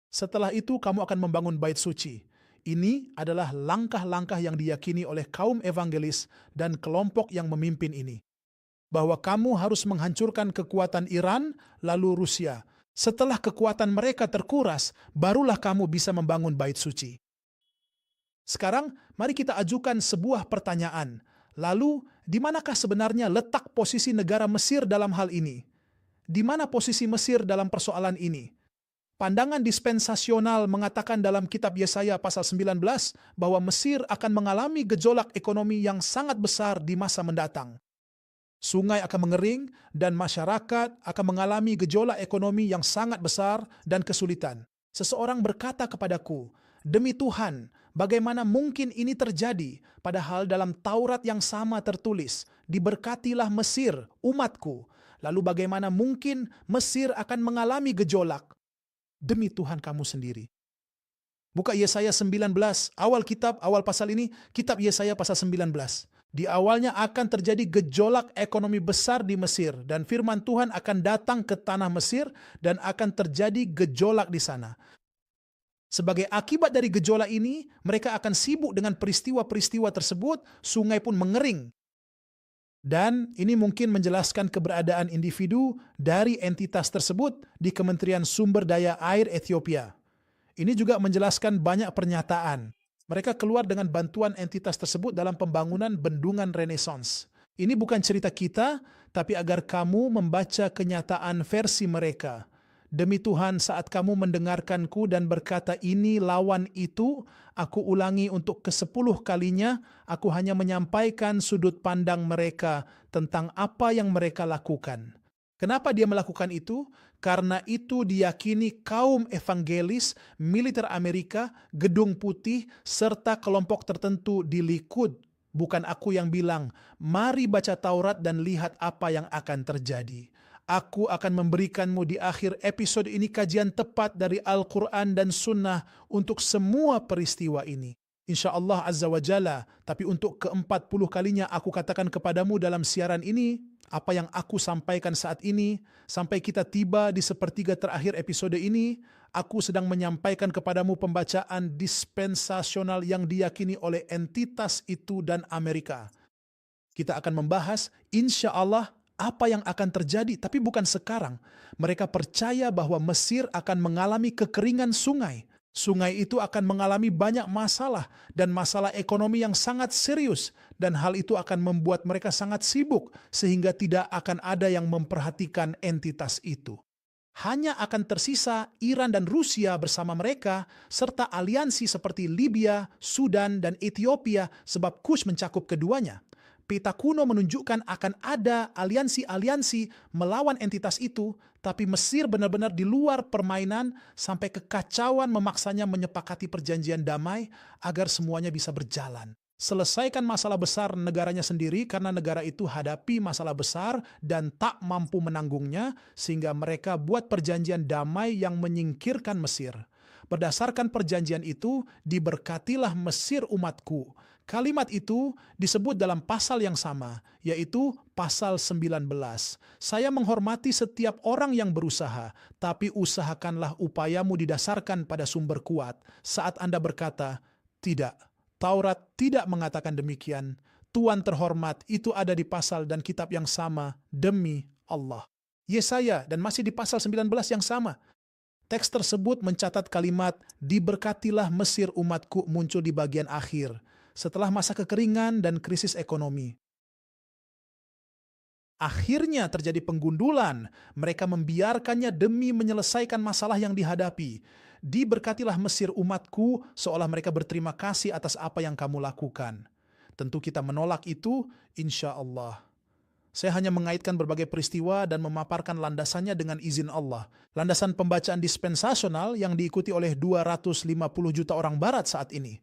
[SPEAKER 1] Setelah itu kamu akan membangun bait suci. Ini adalah langkah-langkah yang diyakini oleh kaum evangelis dan kelompok yang memimpin ini. Bahwa kamu harus menghancurkan kekuatan Iran lalu Rusia. Setelah kekuatan mereka terkuras, barulah kamu bisa membangun bait suci. Sekarang, mari kita ajukan sebuah pertanyaan. Lalu, di manakah sebenarnya letak posisi negara Mesir dalam hal ini? Di mana posisi Mesir dalam persoalan ini? Pandangan dispensasional mengatakan dalam kitab Yesaya pasal 19 bahwa Mesir akan mengalami gejolak ekonomi yang sangat besar di masa mendatang. Sungai akan mengering dan masyarakat akan mengalami gejolak ekonomi yang sangat besar dan kesulitan. Seseorang berkata kepadaku, "Demi Tuhan, bagaimana mungkin ini terjadi? Padahal dalam Taurat yang sama tertulis, diberkatilah Mesir, umatku. Lalu bagaimana mungkin Mesir akan mengalami gejolak?" Demi Tuhan kamu sendiri. Buka Yesaya 19, awal pasal ini, kitab Yesaya pasal 19. Di awalnya akan terjadi gejolak ekonomi besar di Mesir dan firman Tuhan akan datang ke tanah Mesir dan akan terjadi gejolak di sana. Sebagai akibat dari gejolak ini, mereka akan sibuk dengan peristiwa-peristiwa tersebut, sungai pun mengering. Dan ini mungkin menjelaskan keberadaan individu dari entitas tersebut di Kementerian Sumber Daya Air Ethiopia. Ini juga menjelaskan banyak pernyataan. Mereka keluar dengan bantuan entitas tersebut dalam pembangunan bendungan Renaissance. Ini bukan cerita kita, tapi agar kamu membaca kenyataan versi mereka. Demi Tuhan, saat kamu mendengarkanku dan berkata ini lawan itu, aku ulangi untuk ke-10 kalinya, aku hanya menyampaikan sudut pandang mereka tentang apa yang mereka lakukan. Kenapa dia melakukan itu? Karena itu diyakini kaum evangelis, militer Amerika, Gedung Putih, serta kelompok tertentu di Likud. Bukan aku yang bilang, mari baca Taurat dan lihat apa yang akan terjadi. Aku akan memberikanmu di akhir episode ini kajian tepat dari Al-Quran dan Sunnah untuk semua peristiwa ini. Insya Allah Azza wa Jalla, tapi untuk ke-40 kalinya aku katakan kepadamu dalam siaran ini, apa yang aku sampaikan saat ini, sampai kita tiba di sepertiga terakhir episode ini, aku sedang menyampaikan kepadamu pembacaan dispensasional yang diyakini oleh entitas itu dan Amerika. Kita akan membahas, insya Allah, apa yang akan terjadi, tapi bukan sekarang. Mereka percaya bahwa Mesir akan mengalami kekeringan sungai. Sungai itu akan mengalami banyak masalah dan masalah ekonomi yang sangat serius, dan hal itu akan membuat mereka sangat sibuk sehingga tidak akan ada yang memperhatikan entitas itu. Hanya akan tersisa Iran dan Rusia bersama mereka serta aliansi seperti Libya, Sudan, dan Ethiopia sebab Kush mencakup keduanya. Peta kuno menunjukkan akan ada aliansi-aliansi melawan entitas itu, tapi Mesir benar-benar di luar permainan sampai kekacauan memaksanya menyepakati perjanjian damai agar semuanya bisa berjalan. Selesaikan masalah besar negaranya sendiri karena negara itu hadapi masalah besar dan tak mampu menanggungnya sehingga mereka buat perjanjian damai yang menyingkirkan Mesir. Berdasarkan perjanjian itu, diberkatilah Mesir umatku. Kalimat itu disebut dalam pasal yang sama, yaitu pasal 19. Saya menghormati setiap orang yang berusaha, tapi usahakanlah upayamu didasarkan pada sumber kuat. Saat Anda berkata, tidak, Taurat tidak mengatakan demikian. Tuan terhormat, itu ada di pasal dan kitab yang sama, demi Allah. Yesaya, dan masih di pasal 19 yang sama. Teks tersebut mencatat kalimat, diberkatilah Mesir umatku muncul di bagian akhir, setelah masa kekeringan dan krisis ekonomi. Akhirnya terjadi penggundulan, mereka membiarkannya demi menyelesaikan masalah yang dihadapi. Diberkatilah Mesir umatku, seolah mereka berterima kasih atas apa yang kamu lakukan. Tentu kita menolak itu, insya Allah. Saya hanya mengaitkan berbagai peristiwa dan memaparkan landasannya dengan izin Allah. Landasan pembacaan dispensasional yang diikuti oleh 250 juta orang barat saat ini.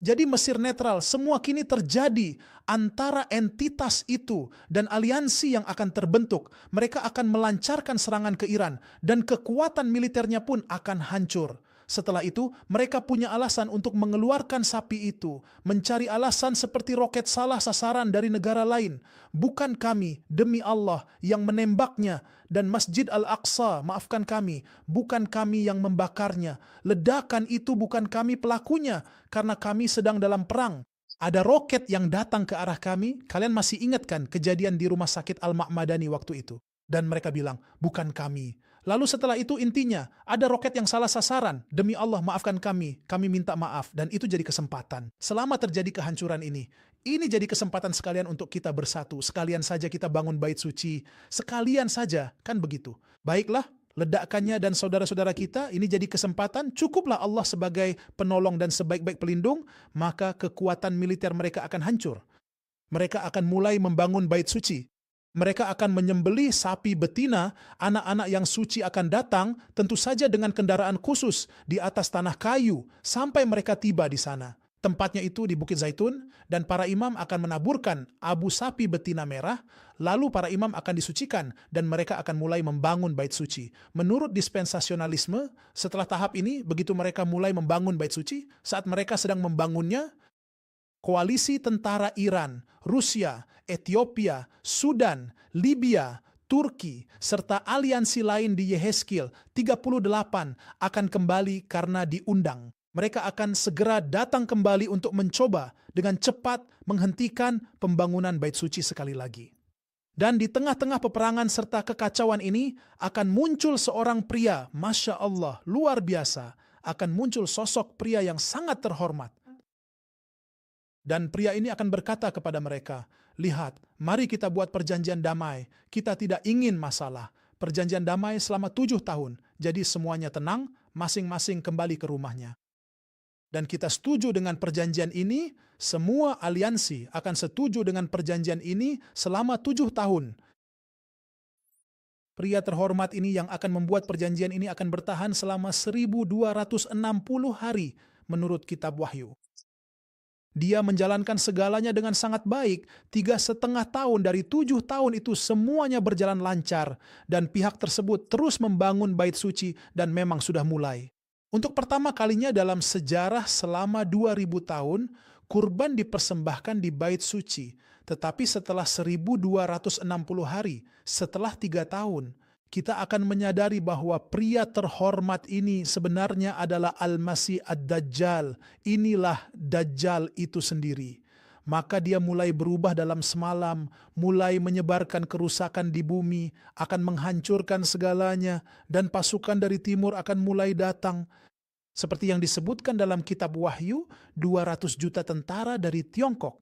[SPEAKER 1] Jadi Mesir netral, semua kini terjadi antara entitas itu dan aliansi yang akan terbentuk. Mereka akan melancarkan serangan ke Iran dan kekuatan militernya pun akan hancur. Setelah itu, mereka punya alasan untuk mengeluarkan sapi itu, mencari alasan seperti roket salah sasaran dari negara lain. Bukan kami, demi Allah, yang menembaknya, dan Masjid Al-Aqsa, maafkan kami, bukan kami yang membakarnya. Ledakan itu bukan kami pelakunya, karena kami sedang dalam perang. Ada roket yang datang ke arah kami, kalian masih ingat kan kejadian di rumah sakit Al-Ma'madani waktu itu? Dan mereka bilang, bukan kami. Lalu setelah itu intinya, ada roket yang salah sasaran. Demi Allah, maafkan kami minta maaf. Dan itu jadi kesempatan. Selama terjadi kehancuran ini jadi kesempatan sekalian untuk kita bersatu. Sekalian saja kita bangun bait suci. Sekalian saja, kan begitu. Baiklah, ledakannya dan saudara-saudara kita, ini jadi kesempatan. Cukuplah Allah sebagai penolong dan sebaik-baik pelindung, maka kekuatan militer mereka akan hancur. Mereka akan mulai membangun bait suci. Mereka akan menyembelih sapi betina, anak-anak yang suci akan datang, tentu saja dengan kendaraan khusus di atas tanah kayu, sampai mereka tiba di sana. Tempatnya itu di Bukit Zaitun, dan para imam akan menaburkan abu sapi betina merah, lalu para imam akan disucikan, dan mereka akan mulai membangun bait suci. Menurut dispensasionalisme, setelah tahap ini, begitu mereka mulai membangun bait suci, saat mereka sedang membangunnya, koalisi tentara Iran, Rusia, Ethiopia, Sudan, Libya, Turki, serta aliansi lain di Yehezkiel 38 akan kembali karena diundang. Mereka akan segera datang kembali untuk mencoba dengan cepat menghentikan pembangunan bait suci sekali lagi. Dan di tengah-tengah peperangan serta kekacauan ini akan muncul seorang pria, Masya Allah, luar biasa. Akan muncul sosok pria yang sangat terhormat. Dan pria ini akan berkata kepada mereka, lihat, mari kita buat perjanjian damai. Kita tidak ingin masalah. Perjanjian damai selama 7 tahun. Jadi semuanya tenang, masing-masing kembali ke rumahnya. Dan kita setuju dengan perjanjian ini, semua aliansi akan setuju dengan perjanjian ini selama 7 tahun. Pria terhormat ini yang akan membuat perjanjian ini akan bertahan selama 1260 hari menurut kitab Wahyu. Dia menjalankan segalanya dengan sangat baik. 3,5 tahun dari 7 tahun itu semuanya berjalan lancar. Dan pihak tersebut terus membangun bait suci dan memang sudah mulai. Untuk pertama kalinya dalam sejarah selama 2000 tahun, kurban dipersembahkan di bait suci. Tetapi setelah 1260 hari, setelah 3 tahun, kita akan menyadari bahwa pria terhormat ini sebenarnya adalah Al-Masih Ad-Dajjal. Inilah Dajjal itu sendiri. Maka dia mulai berubah dalam semalam, mulai menyebarkan kerusakan di bumi, akan menghancurkan segalanya, dan pasukan dari timur akan mulai datang. Seperti yang disebutkan dalam kitab Wahyu, 200 juta tentara dari Tiongkok.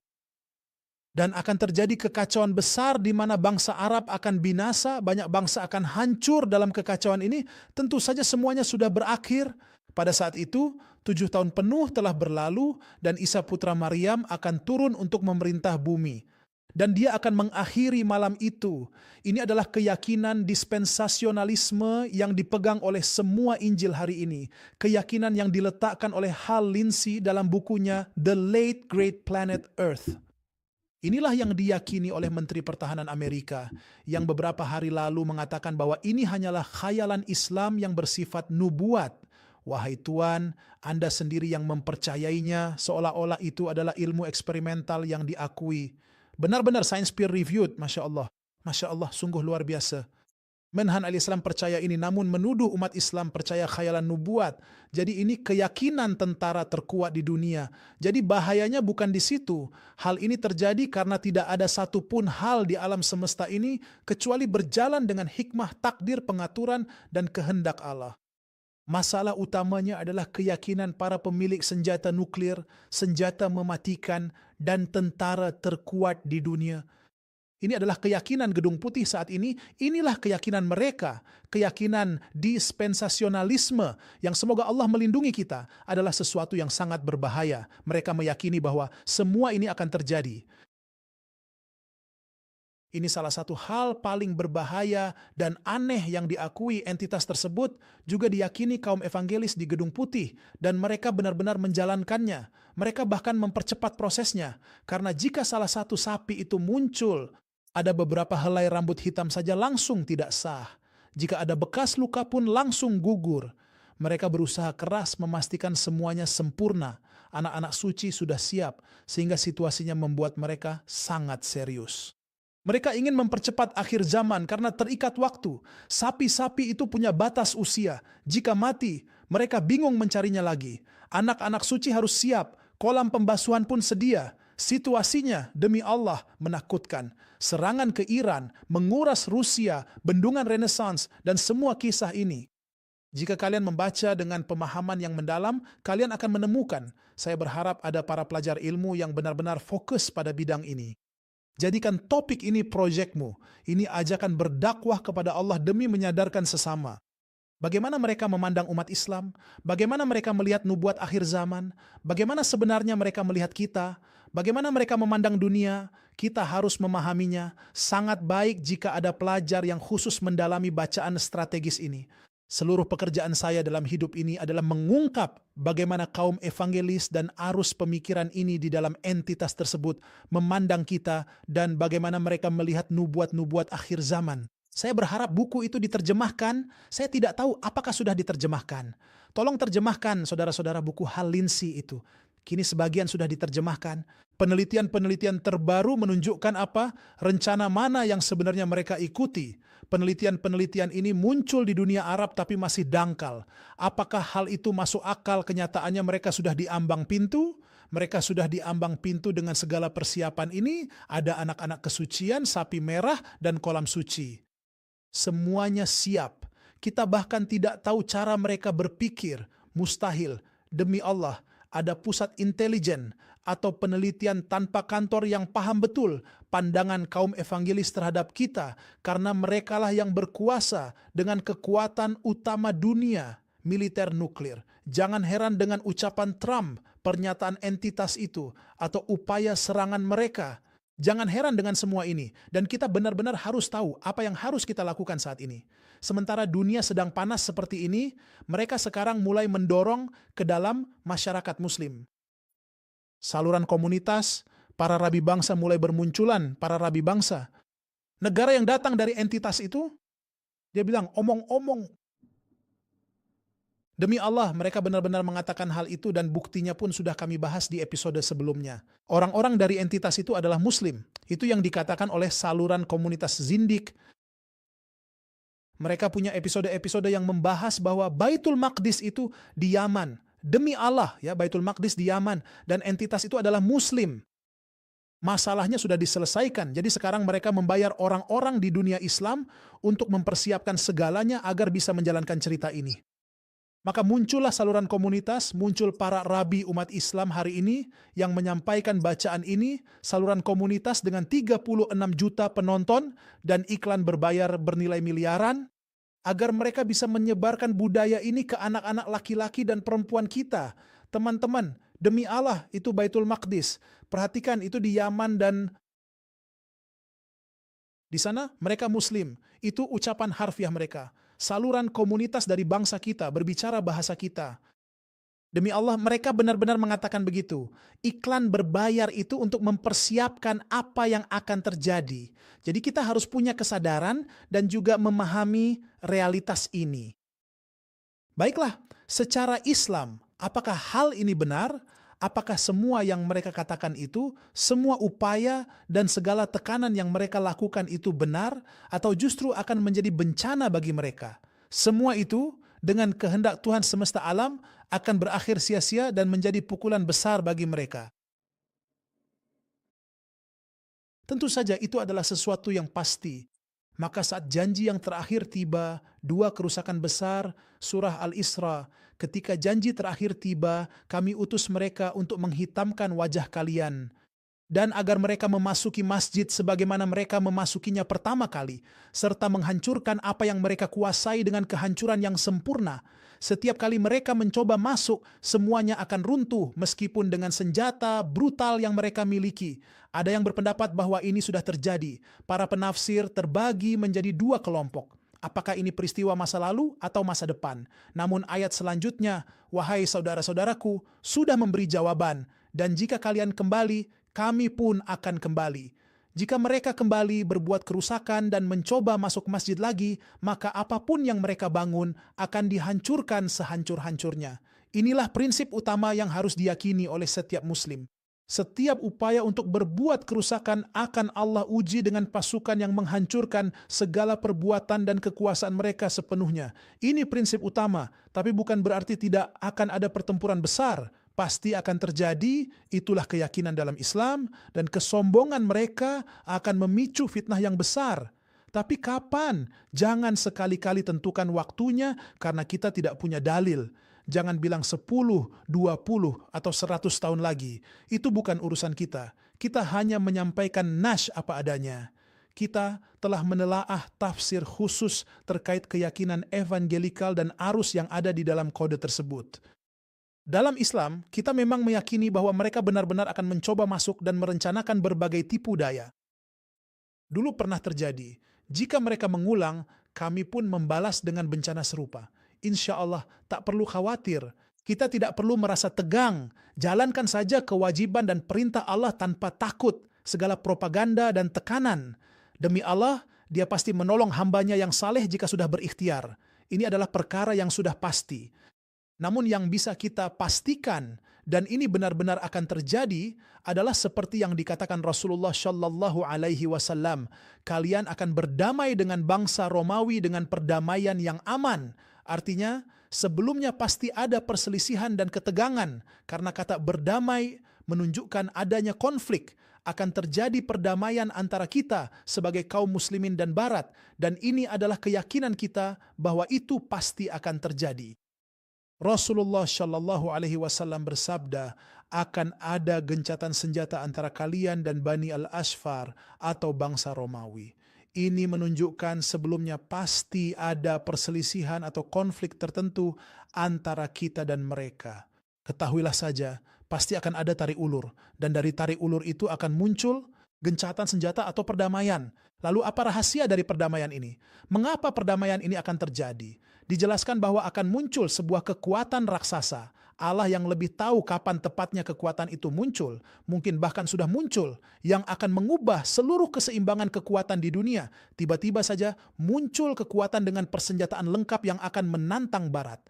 [SPEAKER 1] Dan akan terjadi kekacauan besar di mana bangsa Arab akan binasa, banyak bangsa akan hancur dalam kekacauan ini. Tentu saja semuanya sudah berakhir. Pada saat itu, 7 tahun penuh telah berlalu dan Isa putra Maryam akan turun untuk memerintah bumi. Dan dia akan mengakhiri malam itu. Ini adalah keyakinan dispensasionalisme yang dipegang oleh semua Injil hari ini. Keyakinan yang diletakkan oleh Hal Lindsey dalam bukunya The Late Great Planet Earth. Inilah yang diyakini oleh Menteri Pertahanan Amerika yang beberapa hari lalu mengatakan bahwa ini hanyalah khayalan Islam yang bersifat nubuat. Wahai Tuan, Anda sendiri yang mempercayainya seolah-olah itu adalah ilmu eksperimental yang diakui. Benar-benar science peer reviewed, Masya Allah. Masya Allah, sungguh luar biasa. Menhan al-Islam percaya ini, namun menuduh umat Islam percaya khayalan nubuat. Jadi ini keyakinan tentara terkuat di dunia. Jadi bahayanya bukan di situ. Hal ini terjadi karena tidak ada satupun hal di alam semesta ini kecuali berjalan dengan hikmah takdir pengaturan dan kehendak Allah. Masalah utamanya adalah keyakinan para pemilik senjata nuklir, senjata mematikan, dan tentara terkuat di dunia. Ini adalah keyakinan Gedung Putih saat ini. Inilah keyakinan mereka. Keyakinan dispensasionalisme yang semoga Allah melindungi kita adalah sesuatu yang sangat berbahaya. Mereka meyakini bahwa semua ini akan terjadi. Ini salah satu hal paling berbahaya dan aneh yang diakui entitas tersebut juga diyakini kaum evangelis di Gedung Putih dan mereka benar-benar menjalankannya. Mereka bahkan mempercepat prosesnya karena jika salah satu sapi itu muncul, ada beberapa helai rambut hitam saja langsung tidak sah. Jika ada bekas luka pun langsung gugur. Mereka berusaha keras memastikan semuanya sempurna. Anak-anak suci sudah siap sehingga situasinya membuat mereka sangat serius. Mereka ingin mempercepat akhir zaman karena terikat waktu. Sapi-sapi itu punya batas usia. Jika mati, mereka bingung mencarinya lagi. Anak-anak suci harus siap. Kolam pembasuhan pun sedia. Situasinya demi Allah menakutkan. Serangan ke Iran, menguras Rusia, bendungan Renaissance, dan semua kisah ini. Jika kalian membaca dengan pemahaman yang mendalam, kalian akan menemukan. Saya berharap ada para pelajar ilmu yang benar-benar fokus pada bidang ini. Jadikan topik ini proyekmu. Ini ajakan berdakwah kepada Allah demi menyadarkan sesama. Bagaimana mereka memandang umat Islam? Bagaimana mereka melihat nubuat akhir zaman? Bagaimana sebenarnya mereka melihat kita? Bagaimana mereka memandang dunia? Kita harus memahaminya. Sangat baik jika ada pelajar yang khusus mendalami bacaan strategis ini. Seluruh pekerjaan saya dalam hidup ini adalah mengungkap bagaimana kaum evangelis dan arus pemikiran ini di dalam entitas tersebut memandang kita dan bagaimana mereka melihat nubuat-nubuat akhir zaman. Saya berharap buku itu diterjemahkan. Saya tidak tahu apakah sudah diterjemahkan. Tolong terjemahkan saudara-saudara buku Hal Lindsey itu. Kini sebagian sudah diterjemahkan. Penelitian-penelitian terbaru menunjukkan apa? Rencana mana yang sebenarnya mereka ikuti. Penelitian-penelitian ini muncul di dunia Arab tapi masih dangkal. Apakah hal itu masuk akal? Kenyataannya mereka sudah diambang pintu. Mereka sudah diambang pintu dengan segala persiapan ini. Ada anak-anak kesucian, sapi merah, dan kolam suci. Semuanya siap. Kita bahkan tidak tahu cara mereka berpikir. Mustahil. Demi Allah. Ada pusat intelijen atau penelitian tanpa kantor yang paham betul pandangan kaum evangelis terhadap kita karena merekalah yang berkuasa dengan kekuatan utama dunia, militer nuklir. Jangan heran dengan ucapan Trump, pernyataan entitas itu, atau upaya serangan mereka. Jangan heran dengan semua ini, dan kita benar-benar harus tahu apa yang harus kita lakukan saat ini. Sementara dunia sedang panas seperti ini, mereka sekarang mulai mendorong ke dalam masyarakat Muslim. Saluran komunitas, para rabi bangsa mulai bermunculan, para rabi bangsa. Negara yang datang dari entitas itu, dia bilang omong-omong. Demi Allah, mereka benar-benar mengatakan hal itu dan buktinya pun sudah kami bahas di episode sebelumnya. Orang-orang dari entitas itu adalah Muslim. Itu yang dikatakan oleh saluran komunitas Zindik. Mereka punya episode-episode yang membahas bahwa Baitul Maqdis itu di Yaman. Demi Allah, ya, Baitul Maqdis di Yaman. Dan entitas itu adalah Muslim. Masalahnya sudah diselesaikan. Jadi sekarang mereka membayar orang-orang di dunia Islam untuk mempersiapkan segalanya agar bisa menjalankan cerita ini. Maka muncullah saluran komunitas, muncul para rabi umat Islam hari ini yang menyampaikan bacaan ini, saluran komunitas dengan 36 juta penonton dan iklan berbayar bernilai miliaran, agar mereka bisa menyebarkan budaya ini ke anak-anak laki-laki dan perempuan kita. Teman-teman, demi Allah itu Baitul Maqdis. Perhatikan itu di Yaman dan di sana mereka Muslim. Itu ucapan harfiah mereka. Saluran komunitas dari bangsa kita, berbicara bahasa kita. Demi Allah, mereka benar-benar mengatakan begitu. Iklan berbayar itu untuk mempersiapkan apa yang akan terjadi. Jadi kita harus punya kesadaran dan juga memahami realitas ini. Baiklah, secara Islam, apakah hal ini benar? Apakah semua yang mereka katakan itu, semua upaya dan segala tekanan yang mereka lakukan itu benar, atau justru akan menjadi bencana bagi mereka? Semua itu dengan kehendak Tuhan semesta alam akan berakhir sia-sia dan menjadi pukulan besar bagi mereka. Tentu saja itu adalah sesuatu yang pasti. Maka saat janji yang terakhir tiba, 2 kerusakan besar, surah Al-Isra, ketika janji terakhir tiba, kami utus mereka untuk menghitamkan wajah kalian. Dan agar mereka memasuki masjid sebagaimana mereka memasukinya pertama kali, serta menghancurkan apa yang mereka kuasai dengan kehancuran yang sempurna. Setiap kali mereka mencoba masuk, semuanya akan runtuh meskipun dengan senjata brutal yang mereka miliki. Ada yang berpendapat bahwa ini sudah terjadi. Para penafsir terbagi menjadi 2 kelompok. Apakah ini peristiwa masa lalu atau masa depan? Namun ayat selanjutnya, wahai saudara-saudaraku, sudah memberi jawaban. Dan jika kalian kembali, kami pun akan kembali. Jika mereka kembali berbuat kerusakan dan mencoba masuk masjid lagi, maka apapun yang mereka bangun akan dihancurkan sehancur-hancurnya. Inilah prinsip utama yang harus diyakini oleh setiap Muslim. Setiap upaya untuk berbuat kerusakan akan Allah uji dengan pasukan yang menghancurkan segala perbuatan dan kekuasaan mereka sepenuhnya. Ini prinsip utama, tapi bukan berarti tidak akan ada pertempuran besar. pasti akan terjadi, itulah keyakinan dalam Islam, dan kesombongan mereka akan memicu fitnah yang besar. Tapi kapan? Jangan sekali-kali tentukan waktunya karena kita tidak punya dalil. Jangan bilang 10, 20, atau 100 tahun lagi. Itu bukan urusan kita. Kita hanya menyampaikan nash apa adanya. Kita telah menelaah tafsir khusus terkait keyakinan evangelikal dan arus yang ada di dalam kode tersebut. Dalam Islam, kita memang meyakini bahwa mereka benar-benar akan mencoba masuk dan merencanakan berbagai tipu daya. Dulu pernah terjadi, jika mereka mengulang, kami pun membalas dengan bencana serupa. Insya Allah, tak perlu khawatir. Kita tidak perlu merasa tegang. Jalankan saja kewajiban dan perintah Allah tanpa takut segala propaganda dan tekanan. Demi Allah, Dia pasti menolong hambanya yang saleh jika sudah berikhtiar. Ini adalah perkara yang sudah pasti. Namun yang bisa kita pastikan, dan ini benar-benar akan terjadi, adalah seperti yang dikatakan Rasulullah Shallallahu Alaihi Wasallam. Kalian akan berdamai dengan bangsa Romawi dengan perdamaian yang aman. Artinya, sebelumnya pasti ada perselisihan dan ketegangan, karena kata berdamai menunjukkan adanya konflik. Akan terjadi perdamaian antara kita sebagai kaum muslimin dan barat, dan ini adalah keyakinan kita bahwa itu pasti akan terjadi. Rasulullah Shallallahu Alaihi Wasallam bersabda, akan ada gencatan senjata antara kalian dan Bani Al-Asfar atau bangsa Romawi. Ini menunjukkan sebelumnya pasti ada perselisihan atau konflik tertentu antara kita dan mereka. Ketahuilah saja, pasti akan ada tarik ulur, dan dari tarik ulur itu akan muncul gencatan senjata atau perdamaian. Lalu apa rahasia dari perdamaian ini? Mengapa perdamaian ini akan terjadi? Dijelaskan bahwa akan muncul sebuah kekuatan raksasa. Allah yang lebih tahu kapan tepatnya kekuatan itu muncul, mungkin bahkan sudah muncul, yang akan mengubah seluruh keseimbangan kekuatan di dunia. Tiba-tiba saja muncul kekuatan dengan persenjataan lengkap yang akan menantang Barat.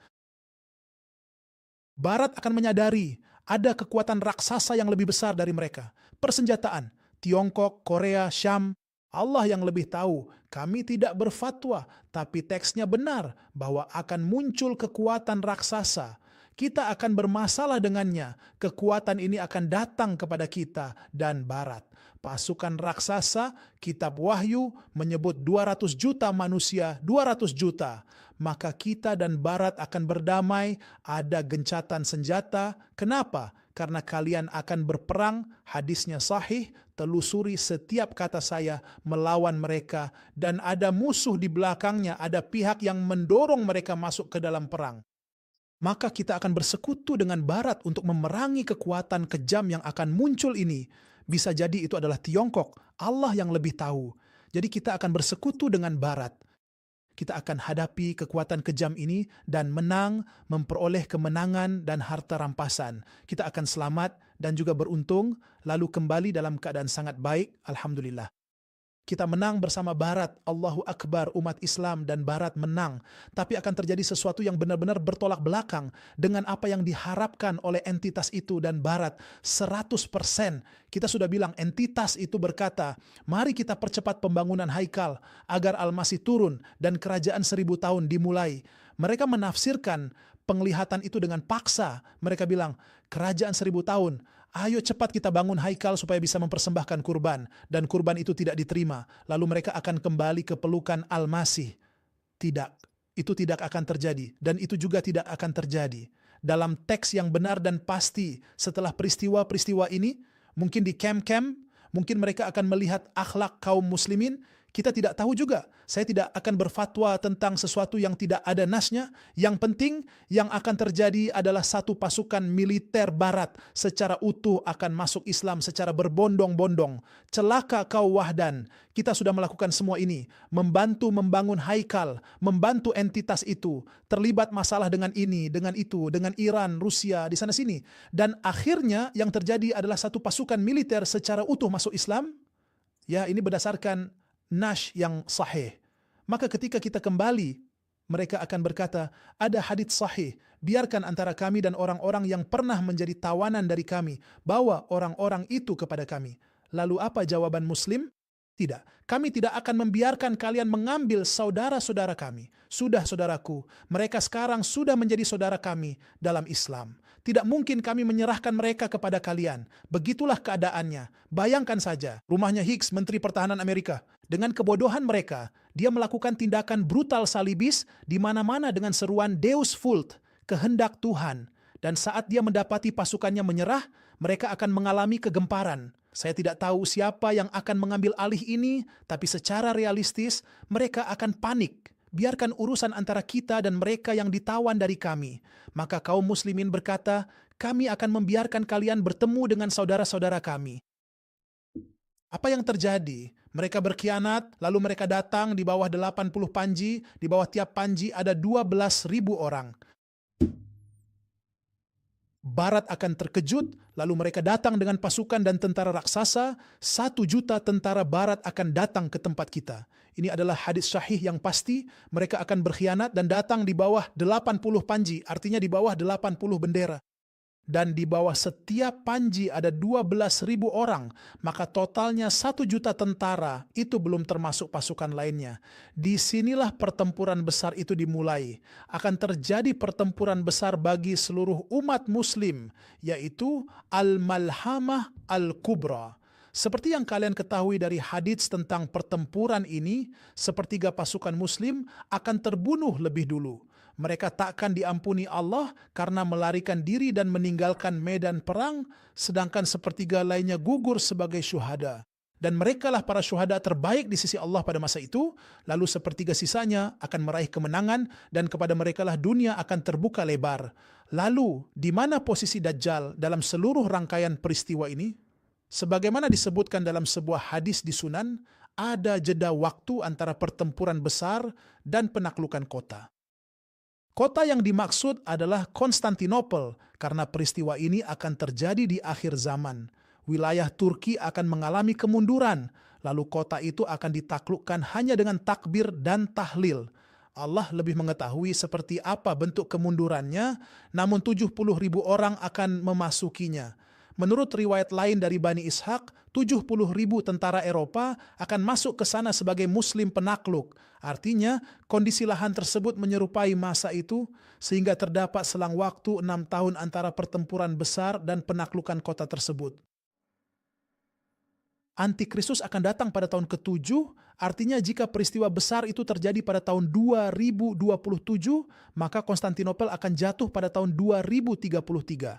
[SPEAKER 1] Barat akan menyadari ada kekuatan raksasa yang lebih besar dari mereka. Persenjataan, Tiongkok, Korea, Syam, Allah yang lebih tahu. Kami tidak berfatwa, tapi teksnya benar bahwa akan muncul kekuatan raksasa. Kita akan bermasalah dengannya. Kekuatan ini akan datang kepada kita dan Barat. Pasukan raksasa, kitab Wahyu menyebut 200 juta manusia, 200 juta. Maka kita dan Barat akan berdamai, ada gencatan senjata. Kenapa? Karena kalian akan berperang, hadisnya sahih, telusuri setiap kata saya melawan mereka, dan ada musuh di belakangnya, ada pihak yang mendorong mereka masuk ke dalam perang. Maka kita akan bersekutu dengan Barat untuk memerangi kekuatan kejam yang akan muncul ini. Bisa jadi itu adalah Tiongkok, Allah yang lebih tahu. Jadi kita akan bersekutu dengan Barat. Kita akan hadapi kekuatan kejam ini dan menang, memperoleh kemenangan dan harta rampasan. Kita akan selamat dan juga beruntung, lalu kembali dalam keadaan sangat baik, alhamdulillah. Kita menang bersama Barat, Allahu Akbar, umat Islam dan Barat menang. Tapi akan terjadi sesuatu yang benar-benar bertolak belakang dengan apa yang diharapkan oleh entitas itu dan Barat 100%. Kita sudah bilang entitas itu berkata, mari kita percepat pembangunan haikal agar Al-Masih turun dan kerajaan 1000 tahun dimulai. Mereka menafsirkan penglihatan itu dengan paksa. Mereka bilang, kerajaan 1000 tahun, ayo cepat kita bangun haikal supaya bisa mempersembahkan kurban. Dan kurban itu tidak diterima. Lalu mereka akan kembali ke pelukan Al-Masih. Tidak, itu tidak akan terjadi. Dan itu juga tidak akan terjadi. Dalam teks yang benar dan pasti, setelah peristiwa-peristiwa ini, mungkin di camp-camp, mungkin mereka akan melihat akhlak kaum muslimin. Kita tidak tahu juga. Saya tidak akan berfatwa tentang sesuatu yang tidak ada nasnya. Yang penting yang akan terjadi adalah satu pasukan militer Barat secara utuh akan masuk Islam secara berbondong-bondong. Celaka kau Wahdan. Kita sudah melakukan semua ini. Membantu membangun haikal. Membantu entitas itu. Terlibat masalah dengan ini, dengan itu, dengan Iran, Rusia, di sana-sini. Dan akhirnya yang terjadi adalah satu pasukan militer secara utuh masuk Islam. Ya, ini berdasarkan nash yang sahih. Maka ketika kita kembali, mereka akan berkata, ada hadits sahih, biarkan antara kami dan orang-orang yang pernah menjadi tawanan dari kami, bawa orang-orang itu kepada kami. Lalu apa jawaban Muslim? Tidak, kami tidak akan membiarkan kalian mengambil saudara-saudara kami. Sudah saudaraku, mereka sekarang sudah menjadi saudara kami dalam Islam. Tidak mungkin kami menyerahkan mereka kepada kalian. Begitulah keadaannya. Bayangkan saja, rumahnya Hicks, Menteri Pertahanan Amerika. Dengan kebodohan mereka, dia melakukan tindakan brutal salibis di mana-mana dengan seruan Deus Vult, kehendak Tuhan. Dan saat dia mendapati pasukannya menyerah, mereka akan mengalami kegemparan. Saya tidak tahu siapa yang akan mengambil alih ini, tapi secara realistis mereka akan panik. Biarkan urusan antara kita dan mereka yang ditawan dari kami. Maka kaum muslimin berkata, kami akan membiarkan kalian bertemu dengan saudara-saudara kami. Apa yang terjadi? Mereka berkhianat, lalu mereka datang di bawah 80 panji, di bawah tiap panji ada 12.000 orang. Barat akan terkejut, lalu mereka datang dengan pasukan dan tentara raksasa, 1 juta tentara Barat akan datang ke tempat kita. Ini adalah hadis sahih yang pasti, mereka akan berkhianat dan datang di bawah 80 panji, artinya di bawah 80 bendera. Dan di bawah setiap panji ada 12.000 orang, maka totalnya 1 juta tentara, itu belum termasuk pasukan lainnya. Disinilah pertempuran besar itu dimulai. Akan terjadi pertempuran besar bagi seluruh umat muslim, yaitu Al-Malhamah Al-Kubra. Seperti yang kalian ketahui dari hadits tentang pertempuran ini, sepertiga pasukan muslim akan terbunuh lebih dulu. Mereka takkan diampuni Allah karena melarikan diri dan meninggalkan medan perang, sedangkan sepertiga lainnya gugur sebagai syuhada. Dan merekalah para syuhada terbaik di sisi Allah pada masa itu, lalu sepertiga sisanya akan meraih kemenangan dan kepada merekalah dunia akan terbuka lebar. Lalu, di mana posisi Dajjal dalam seluruh rangkaian peristiwa ini? Sebagaimana disebutkan dalam sebuah hadis di Sunan, ada jeda waktu antara pertempuran besar dan penaklukan kota. Kota yang dimaksud adalah Konstantinopel, karena peristiwa ini akan terjadi di akhir zaman. Wilayah Turki akan mengalami kemunduran, lalu kota itu akan ditaklukkan hanya dengan takbir dan tahlil. Allah lebih mengetahui seperti apa bentuk kemundurannya, namun 70.000 orang akan memasukinya. Menurut riwayat lain dari Bani Ishaq, 70.000 tentara Eropa akan masuk ke sana sebagai muslim penakluk. Artinya, kondisi lahan tersebut menyerupai masa itu, sehingga terdapat selang waktu 6 tahun antara pertempuran besar dan penaklukan kota tersebut. Antikristus akan datang pada tahun ke-7, artinya jika peristiwa besar itu terjadi pada tahun 2027, maka Konstantinopel akan jatuh pada tahun 2033.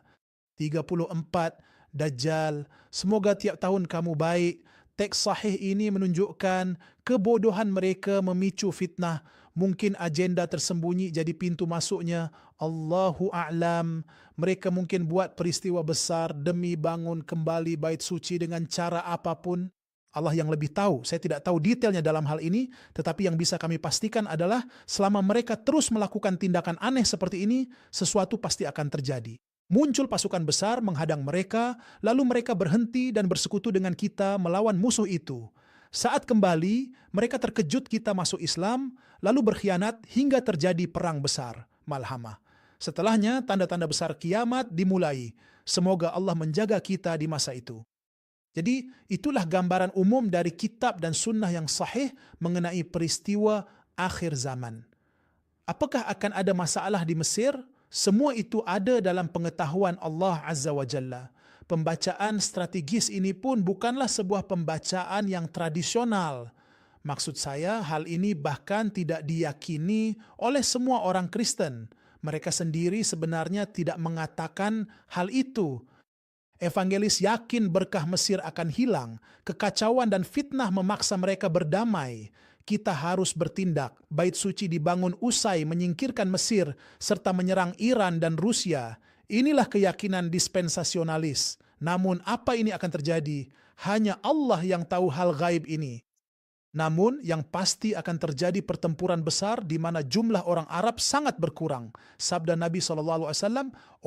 [SPEAKER 1] 34, Dajjal, semoga tiap tahun kamu baik. Teks sahih ini menunjukkan kebodohan mereka memicu fitnah. Mungkin agenda tersembunyi jadi pintu masuknya. Allahu a'lam. Mereka mungkin buat peristiwa besar demi bangun kembali bait suci dengan cara apapun. Allah yang lebih tahu. Saya tidak tahu detailnya dalam hal ini, tetapi yang bisa kami pastikan adalah selama mereka terus melakukan tindakan aneh seperti ini, sesuatu pasti akan terjadi. Muncul pasukan besar menghadang mereka, lalu mereka berhenti dan bersekutu dengan kita melawan musuh itu. Saat kembali, mereka terkejut kita masuk Islam, lalu berkhianat hingga terjadi perang besar, Malhamah. Setelahnya, tanda-tanda besar kiamat dimulai. Semoga Allah menjaga kita di masa itu. Jadi, itulah gambaran umum dari kitab dan sunnah yang sahih mengenai peristiwa akhir zaman. Apakah akan ada masalah di Mesir? Semua itu ada dalam pengetahuan Allah Azza wa Jalla. Pembacaan strategis ini pun bukanlah sebuah pembacaan yang tradisional. Maksud saya, hal ini bahkan tidak diyakini oleh semua orang Kristen. Mereka sendiri sebenarnya tidak mengatakan hal itu. Evangelis yakin berkah Mesir akan hilang, kekacauan dan fitnah memaksa mereka berdamai. Kita harus bertindak. Bait suci dibangun usai menyingkirkan Mesir serta menyerang Iran dan Rusia. Inilah keyakinan dispensasionalis. Namun apa ini akan terjadi? Hanya Allah yang tahu hal gaib ini. Namun yang pasti akan terjadi pertempuran besar di mana jumlah orang Arab sangat berkurang. Sabda Nabi SAW,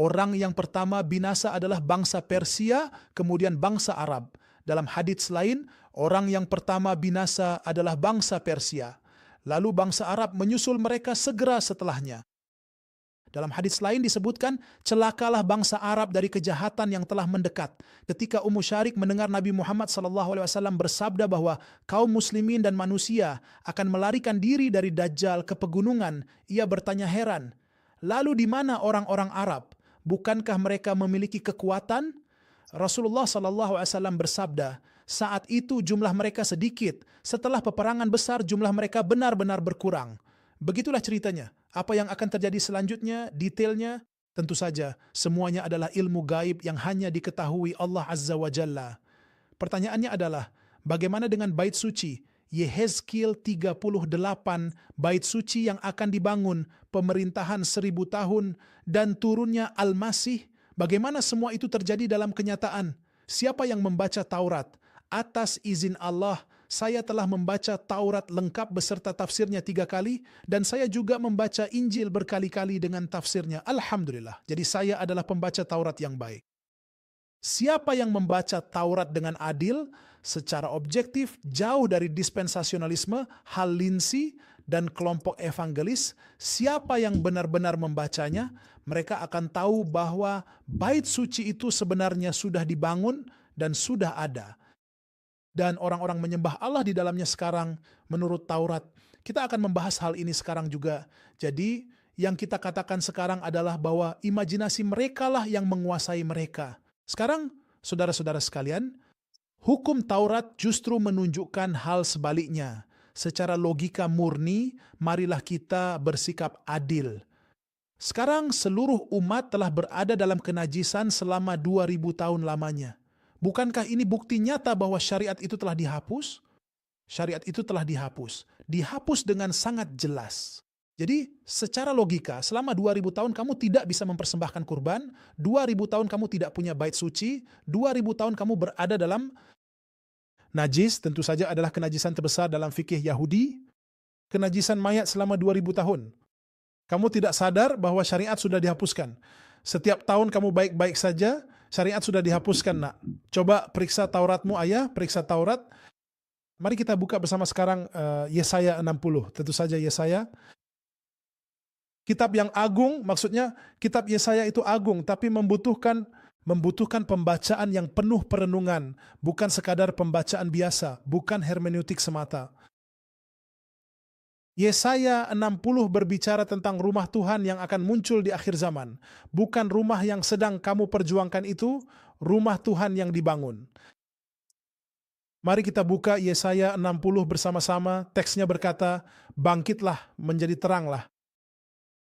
[SPEAKER 1] orang yang pertama binasa adalah bangsa Persia, kemudian bangsa Arab. Dalam hadits lain, orang yang pertama binasa adalah bangsa Persia. Lalu bangsa Arab menyusul mereka segera setelahnya. Dalam hadits lain disebutkan, celakalah bangsa Arab dari kejahatan yang telah mendekat. Ketika Ummu Syarik mendengar Nabi Muhammad SAW bersabda bahwa kaum muslimin dan manusia akan melarikan diri dari Dajjal ke pegunungan, ia bertanya heran, lalu di mana orang-orang Arab? Bukankah mereka memiliki kekuatan? Rasulullah SAW bersabda, saat itu jumlah mereka sedikit, setelah peperangan besar jumlah mereka benar-benar berkurang. Begitulah ceritanya. Apa yang akan terjadi selanjutnya, detailnya, tentu saja semuanya adalah ilmu gaib yang hanya diketahui Allah Azza wa Jalla. Pertanyaannya adalah, bagaimana dengan bait suci? Yehezkiel 38, bait suci yang akan dibangun, pemerintahan 1000 tahun, dan turunnya Al-Masih. Bagaimana semua itu terjadi dalam kenyataan? Siapa yang membaca Taurat? Atas izin Allah, saya telah membaca Taurat lengkap beserta tafsirnya 3 kali, dan saya juga membaca Injil berkali-kali dengan tafsirnya. Alhamdulillah. Jadi saya adalah pembaca Taurat yang baik. Siapa yang membaca Taurat dengan adil, secara objektif, jauh dari dispensasionalisme, hal Lindsay, dan kelompok evangelis, siapa yang benar-benar membacanya, mereka akan tahu bahwa bait suci itu sebenarnya sudah dibangun dan sudah ada. Dan orang-orang menyembah Allah di dalamnya sekarang menurut Taurat. Kita akan membahas hal ini sekarang juga. Jadi, yang kita katakan sekarang adalah bahwa imajinasi mereka lah yang menguasai mereka. Sekarang, saudara-saudara sekalian, hukum Taurat justru menunjukkan hal sebaliknya. Secara logika murni, marilah kita bersikap adil. Sekarang seluruh umat telah berada dalam kenajisan selama 2000 tahun lamanya. Bukankah ini bukti nyata bahwa syariat itu telah dihapus? Syariat itu telah dihapus. Dihapus dengan sangat jelas. Jadi secara logika selama 2000 tahun kamu tidak bisa mempersembahkan kurban, 2000 tahun kamu tidak punya bait suci, 2000 tahun kamu berada dalam najis, tentu saja adalah kenajisan terbesar dalam fikih Yahudi, kenajisan mayat selama 2000 tahun. Kamu tidak sadar bahwa syariat sudah dihapuskan. Setiap tahun kamu baik-baik saja, syariat sudah dihapuskan, nak. Coba periksa Tauratmu, ayah, periksa Taurat. Mari kita buka bersama sekarang Yesaya 60. Tentu saja Yesaya. Kitab yang agung, maksudnya kitab Yesaya itu agung, tapi membutuhkan pembacaan yang penuh perenungan, bukan sekadar pembacaan biasa, bukan hermeneutik semata. Yesaya 60 berbicara tentang rumah Tuhan yang akan muncul di akhir zaman. Bukan rumah yang sedang kamu perjuangkan itu, rumah Tuhan yang dibangun. Mari kita buka Yesaya 60 bersama-sama. Teksnya berkata, bangkitlah menjadi teranglah.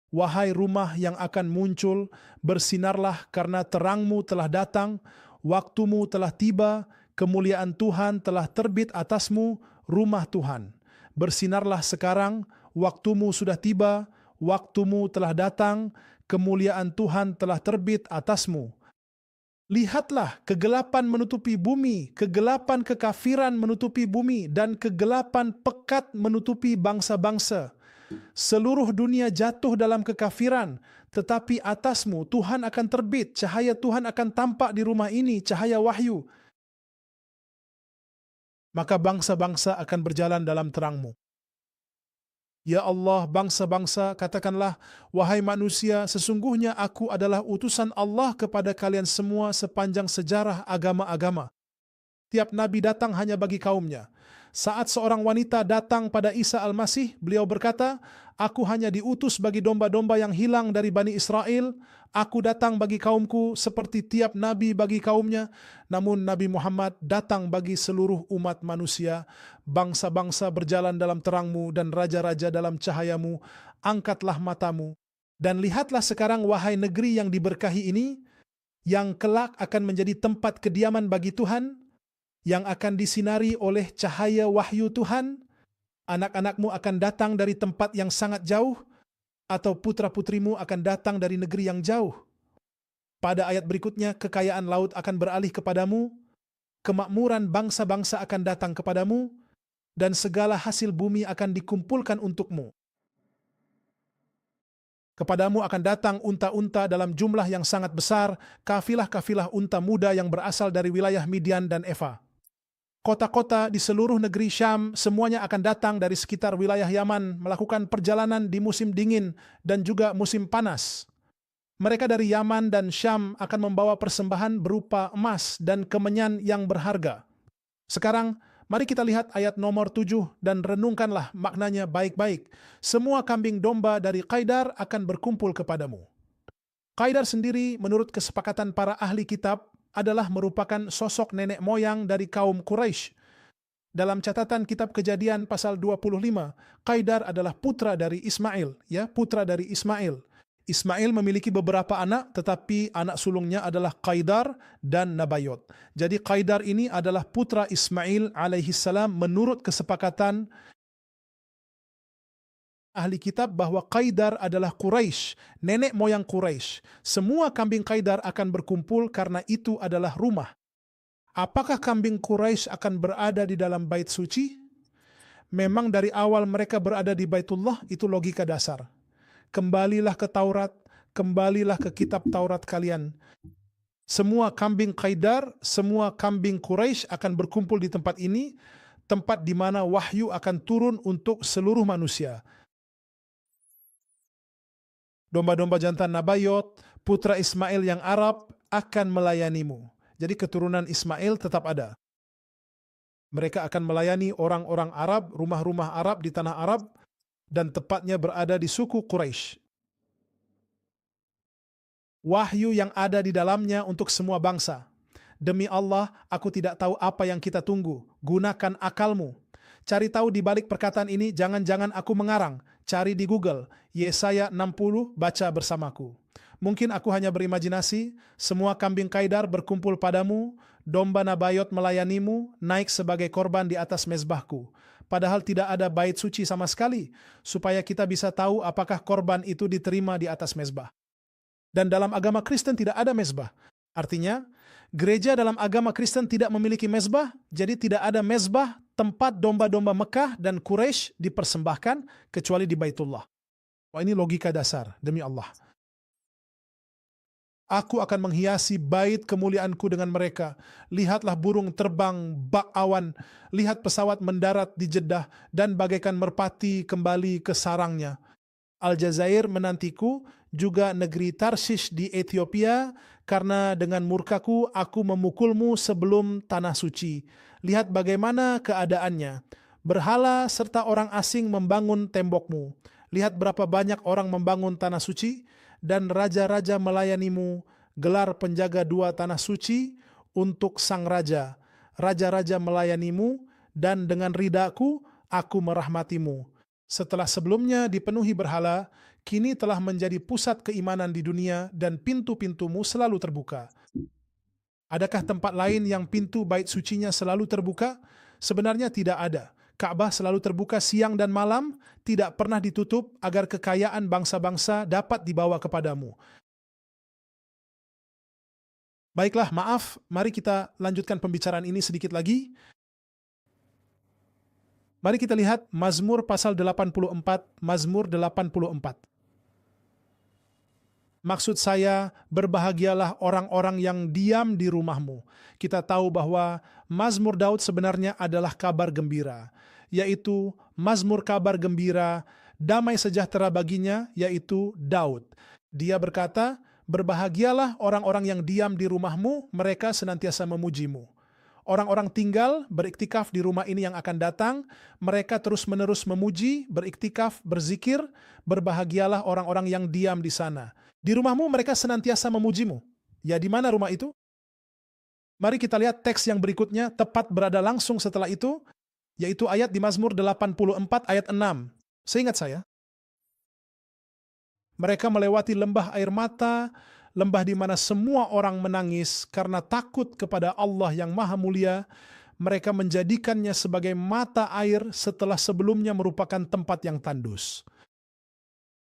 [SPEAKER 1] Wahai rumah yang akan muncul, bersinarlah karena terangmu telah datang, waktumu telah tiba, kemuliaan Tuhan telah terbit atasmu, rumah Tuhan. Bersinarlah sekarang, waktumu sudah tiba, waktumu telah datang, kemuliaan Tuhan telah terbit atasmu. Lihatlah, kegelapan menutupi bumi, kegelapan kekafiran menutupi bumi, dan kegelapan pekat menutupi bangsa-bangsa. Seluruh dunia jatuh dalam kekafiran, tetapi atasmu Tuhan akan terbit, cahaya Tuhan akan tampak di rumah ini, cahaya wahyu. Maka bangsa-bangsa akan berjalan dalam terangmu. Ya Allah, bangsa-bangsa, katakanlah, wahai manusia, sesungguhnya aku adalah utusan Allah kepada kalian semua sepanjang sejarah agama-agama. Tiap nabi datang hanya bagi kaumnya. Saat seorang wanita datang pada Isa Al-Masih, beliau berkata, aku hanya diutus bagi domba-domba yang hilang dari Bani Israel. Aku datang bagi kaumku seperti tiap nabi bagi kaumnya. Namun Nabi Muhammad datang bagi seluruh umat manusia. Bangsa-bangsa berjalan dalam terangmu dan raja-raja dalam cahayamu. Angkatlah matamu. Dan lihatlah sekarang wahai negeri yang diberkahi ini, yang kelak akan menjadi tempat kediaman bagi Tuhan, yang akan disinari oleh cahaya wahyu Tuhan. Anak-anakmu akan datang dari tempat yang sangat jauh, atau putra-putrimu akan datang dari negeri yang jauh. Pada ayat berikutnya, kekayaan laut akan beralih kepadamu, kemakmuran bangsa-bangsa akan datang kepadamu, dan segala hasil bumi akan dikumpulkan untukmu. Kepadamu akan datang unta-unta dalam jumlah yang sangat besar, kafilah-kafilah unta muda yang berasal dari wilayah Midian dan Eva. Kota-kota di seluruh negeri Syam semuanya akan datang dari sekitar wilayah Yaman melakukan perjalanan di musim dingin dan juga musim panas. Mereka dari Yaman dan Syam akan membawa persembahan berupa emas dan kemenyan yang berharga. Sekarang, mari kita lihat ayat nomor 7 dan renungkanlah maknanya baik-baik. Semua kambing domba dari Qaidar akan berkumpul kepadamu. Qaidar sendiri menurut kesepakatan para ahli kitab adalah merupakan sosok nenek moyang dari kaum Quraisy. Dalam catatan kitab Kejadian pasal 25, Qaidar adalah putra dari Ismail, ya, putra dari Ismail. Ismail memiliki beberapa anak, tetapi anak sulungnya adalah Qaidar dan Nabayot. Jadi Qaidar ini adalah putra Ismail alaihi salam menurut kesepakatan ahli kitab bahwa Qaidar adalah Quraisy, nenek moyang Quraisy. Semua kambing Qaidar akan berkumpul karena itu adalah rumah. Apakah kambing Quraisy akan berada di dalam bait suci? Memang dari awal mereka berada di Baitullah, itu logika dasar. Kembalilah ke Taurat, kembalilah ke kitab Taurat kalian. Semua kambing Qaidar, semua kambing Quraisy akan berkumpul di tempat ini, tempat di mana wahyu akan turun untuk seluruh manusia. Domba-domba jantan Nabayot, putra Ismail yang Arab, akan melayanimu. Jadi keturunan Ismail tetap ada. Mereka akan melayani orang-orang Arab, rumah-rumah Arab di tanah Arab, dan tepatnya berada di suku Quraisy. Wahyu yang ada di dalamnya untuk semua bangsa. Demi Allah, aku tidak tahu apa yang kita tunggu. Gunakan akalmu. Cari tahu di balik perkataan ini, jangan-jangan aku mengarang. Cari di Google, Yesaya 60, baca bersamaku. Mungkin aku hanya berimajinasi, semua kambing Qaidar berkumpul padamu, domba Nabayot melayanimu, naik sebagai korban di atas mezbahku. Padahal tidak ada bait suci sama sekali, supaya kita bisa tahu apakah korban itu diterima di atas mezbah. Dan dalam agama Kristen tidak ada mezbah. Artinya, gereja dalam agama Kristen tidak memiliki mezbah, jadi tidak ada mezbah tempat domba-domba Mekah dan Quraisy dipersembahkan kecuali di Baitullah. Wah, ini logika dasar, demi Allah. Aku akan menghiasi bait kemuliaanku dengan mereka. Lihatlah burung terbang bak awan. Lihat pesawat mendarat di Jeddah dan bagaikan merpati kembali ke sarangnya. Aljazair menantiku, juga negeri Tarshish di Ethiopia, karena dengan murkaku aku memukulmu sebelum tanah suci. Lihat bagaimana keadaannya. Berhala serta orang asing membangun tembokmu. Lihat berapa banyak orang membangun tanah suci, dan raja-raja melayanimu, gelar penjaga dua tanah suci untuk sang raja. Raja-raja melayanimu, dan dengan ridaku aku merahmatimu. Setelah sebelumnya dipenuhi berhala, kini telah menjadi pusat keimanan di dunia dan pintu-pintumu selalu terbuka. Adakah tempat lain yang pintu bait sucinya selalu terbuka? Sebenarnya tidak ada. Ka'bah selalu terbuka siang dan malam, tidak pernah ditutup agar kekayaan bangsa-bangsa dapat dibawa kepadamu. Baiklah, maaf, mari kita lanjutkan pembicaraan ini sedikit lagi. Mari kita lihat Mazmur pasal 84, Mazmur 84. Maksud saya, berbahagialah orang-orang yang diam di rumahmu. Kita tahu bahwa Mazmur Daud sebenarnya adalah kabar gembira, yaitu Mazmur kabar gembira, damai sejahtera baginya, yaitu Daud. Dia berkata, berbahagialah orang-orang yang diam di rumahmu, mereka senantiasa memujimu. Orang-orang tinggal beriktikaf di rumah ini yang akan datang, mereka terus-menerus memuji, beriktikaf, berzikir, berbahagialah orang-orang yang diam di sana. Di rumahmu mereka senantiasa memujimu. Ya, di mana rumah itu? Mari kita lihat teks yang berikutnya, tepat berada langsung setelah itu, yaitu ayat di Mazmur 84 ayat 6. Seingat saya, mereka melewati lembah air mata, lembah di mana semua orang menangis karena takut kepada Allah yang Maha Mulia. Mereka menjadikannya sebagai mata air setelah sebelumnya merupakan tempat yang tandus.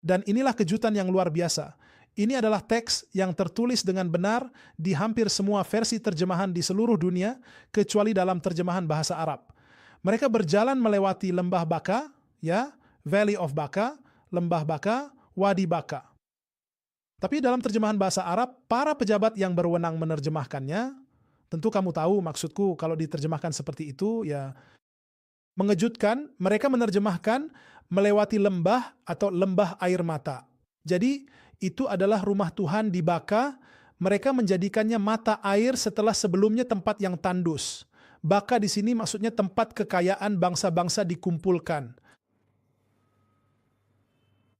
[SPEAKER 1] Dan inilah kejutan yang luar biasa. Ini adalah teks yang tertulis dengan benar di hampir semua versi terjemahan di seluruh dunia, kecuali dalam terjemahan bahasa Arab. Mereka berjalan melewati lembah Baka, ya, Valley of Baka, lembah Baka, Wadi Baka. Tapi dalam terjemahan bahasa Arab, para pejabat yang berwenang menerjemahkannya, tentu kamu tahu maksudku kalau diterjemahkan seperti itu, ya mengejutkan, mereka menerjemahkan melewati lembah atau lembah air mata. Jadi, itu adalah rumah Tuhan di Baka, mereka menjadikannya mata air setelah sebelumnya tempat yang tandus. Baka di sini maksudnya tempat kekayaan bangsa-bangsa dikumpulkan.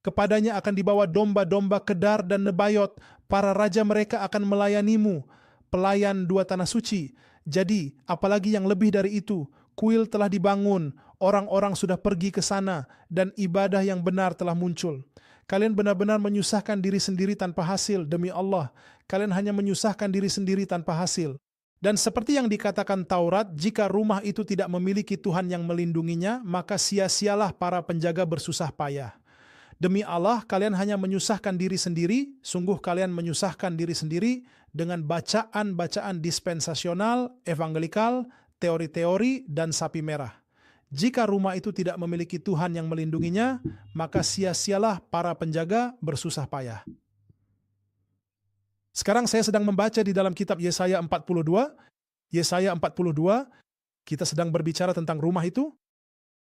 [SPEAKER 1] Kepadanya akan dibawa domba-domba Kedar dan Nebayot, Para raja mereka akan melayanimu, pelayan dua tanah suci. Jadi, apalagi yang lebih dari itu, kuil telah dibangun, orang-orang sudah pergi ke sana, dan ibadah yang benar telah muncul. Kalian benar-benar menyusahkan diri sendiri tanpa hasil, demi Allah. Kalian hanya menyusahkan diri sendiri tanpa hasil. Dan seperti yang dikatakan Taurat, jika rumah itu tidak memiliki Tuhan yang melindunginya, maka sia-sialah para penjaga bersusah payah. Demi Allah, kalian hanya menyusahkan diri sendiri, sungguh kalian menyusahkan diri sendiri dengan bacaan-bacaan dispensasional, evangelikal, teori-teori, dan sapi merah. Jika rumah itu tidak memiliki Tuhan yang melindunginya, maka sia-sialah para penjaga bersusah payah. Sekarang saya sedang membaca di dalam kitab Yesaya 42. Yesaya 42, kita sedang berbicara tentang rumah itu.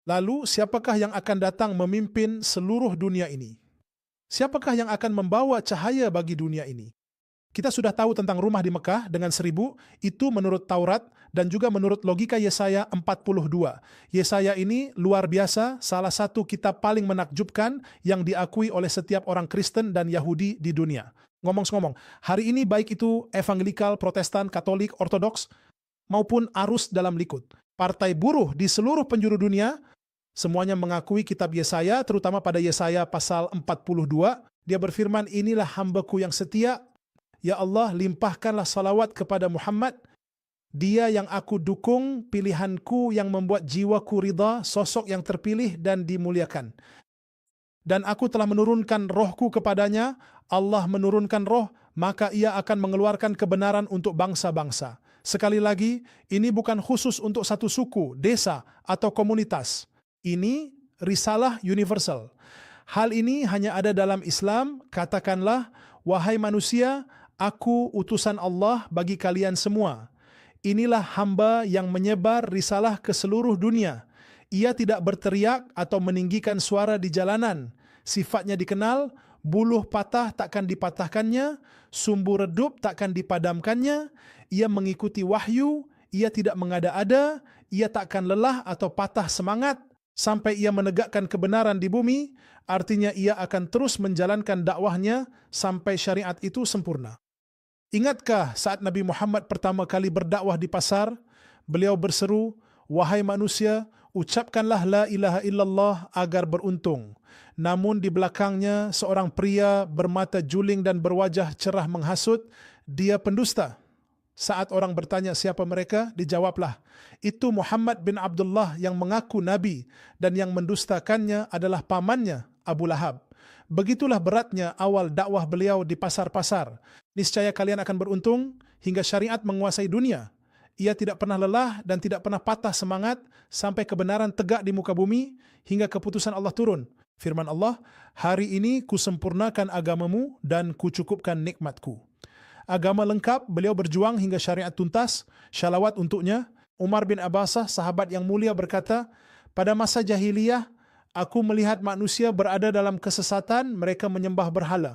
[SPEAKER 1] Lalu siapakah yang akan datang memimpin seluruh dunia ini? Siapakah yang akan membawa cahaya bagi dunia ini? Kita sudah tahu tentang rumah di Mekah dengan 1.000, itu menurut Taurat dan juga menurut logika Yesaya 42. Yesaya ini luar biasa, salah satu kitab paling menakjubkan yang diakui oleh setiap orang Kristen dan Yahudi di dunia. Ngomong-ngomong, hari ini baik itu evangelikal, Protestan, Katolik, Ortodoks, maupun arus dalam Likud, partai buruh di seluruh penjuru dunia, semuanya mengakui kitab Yesaya, terutama pada Yesaya pasal 42. Dia berfirman, inilah hamba-Ku yang setia. Ya Allah, limpahkanlah salawat kepada Muhammad. Dia yang aku dukung, pilihanku yang membuat jiwaku ridha, sosok yang terpilih dan dimuliakan. Dan aku telah menurunkan rohku kepadanya. Allah menurunkan roh, maka ia akan mengeluarkan kebenaran untuk bangsa-bangsa. Sekali lagi, ini bukan khusus untuk satu suku, desa, atau komunitas. Ini risalah universal. Hal ini hanya ada dalam Islam. Katakanlah, wahai manusia, aku utusan Allah bagi kalian semua. Inilah hamba yang menyebar risalah ke seluruh dunia. Ia tidak berteriak atau meninggikan suara di jalanan. Sifatnya dikenal, buluh patah takkan dipatahkannya, sumbu redup takkan dipadamkannya. Ia mengikuti wahyu, ia tidak mengada-ada, ia takkan lelah atau patah semangat. Sampai ia menegakkan kebenaran di bumi, artinya ia akan terus menjalankan dakwahnya sampai syariat itu sempurna. Ingatkah saat Nabi Muhammad pertama kali berdakwah di pasar, beliau berseru, wahai manusia, ucapkanlah la ilaha illallah agar beruntung. Namun di belakangnya seorang pria bermata juling dan berwajah cerah menghasut, dia pendusta. Saat orang bertanya siapa mereka, dijawablah, itu Muhammad bin Abdullah yang mengaku Nabi dan yang mendustakannya adalah pamannya Abu Lahab. Begitulah beratnya awal dakwah beliau di pasar-pasar. Niscaya kalian akan beruntung hingga syariat menguasai dunia. Ia tidak pernah lelah dan tidak pernah patah semangat sampai kebenaran tegak di muka bumi hingga keputusan Allah turun. Firman Allah, hari ini kusempurnakan agamamu dan kucukupkan nikmatku. Agama lengkap, beliau berjuang hingga syariat tuntas, syalawat untuknya. Umar bin Abbasah, sahabat yang mulia berkata, pada masa jahiliyah, aku melihat manusia berada dalam kesesatan, mereka menyembah berhala.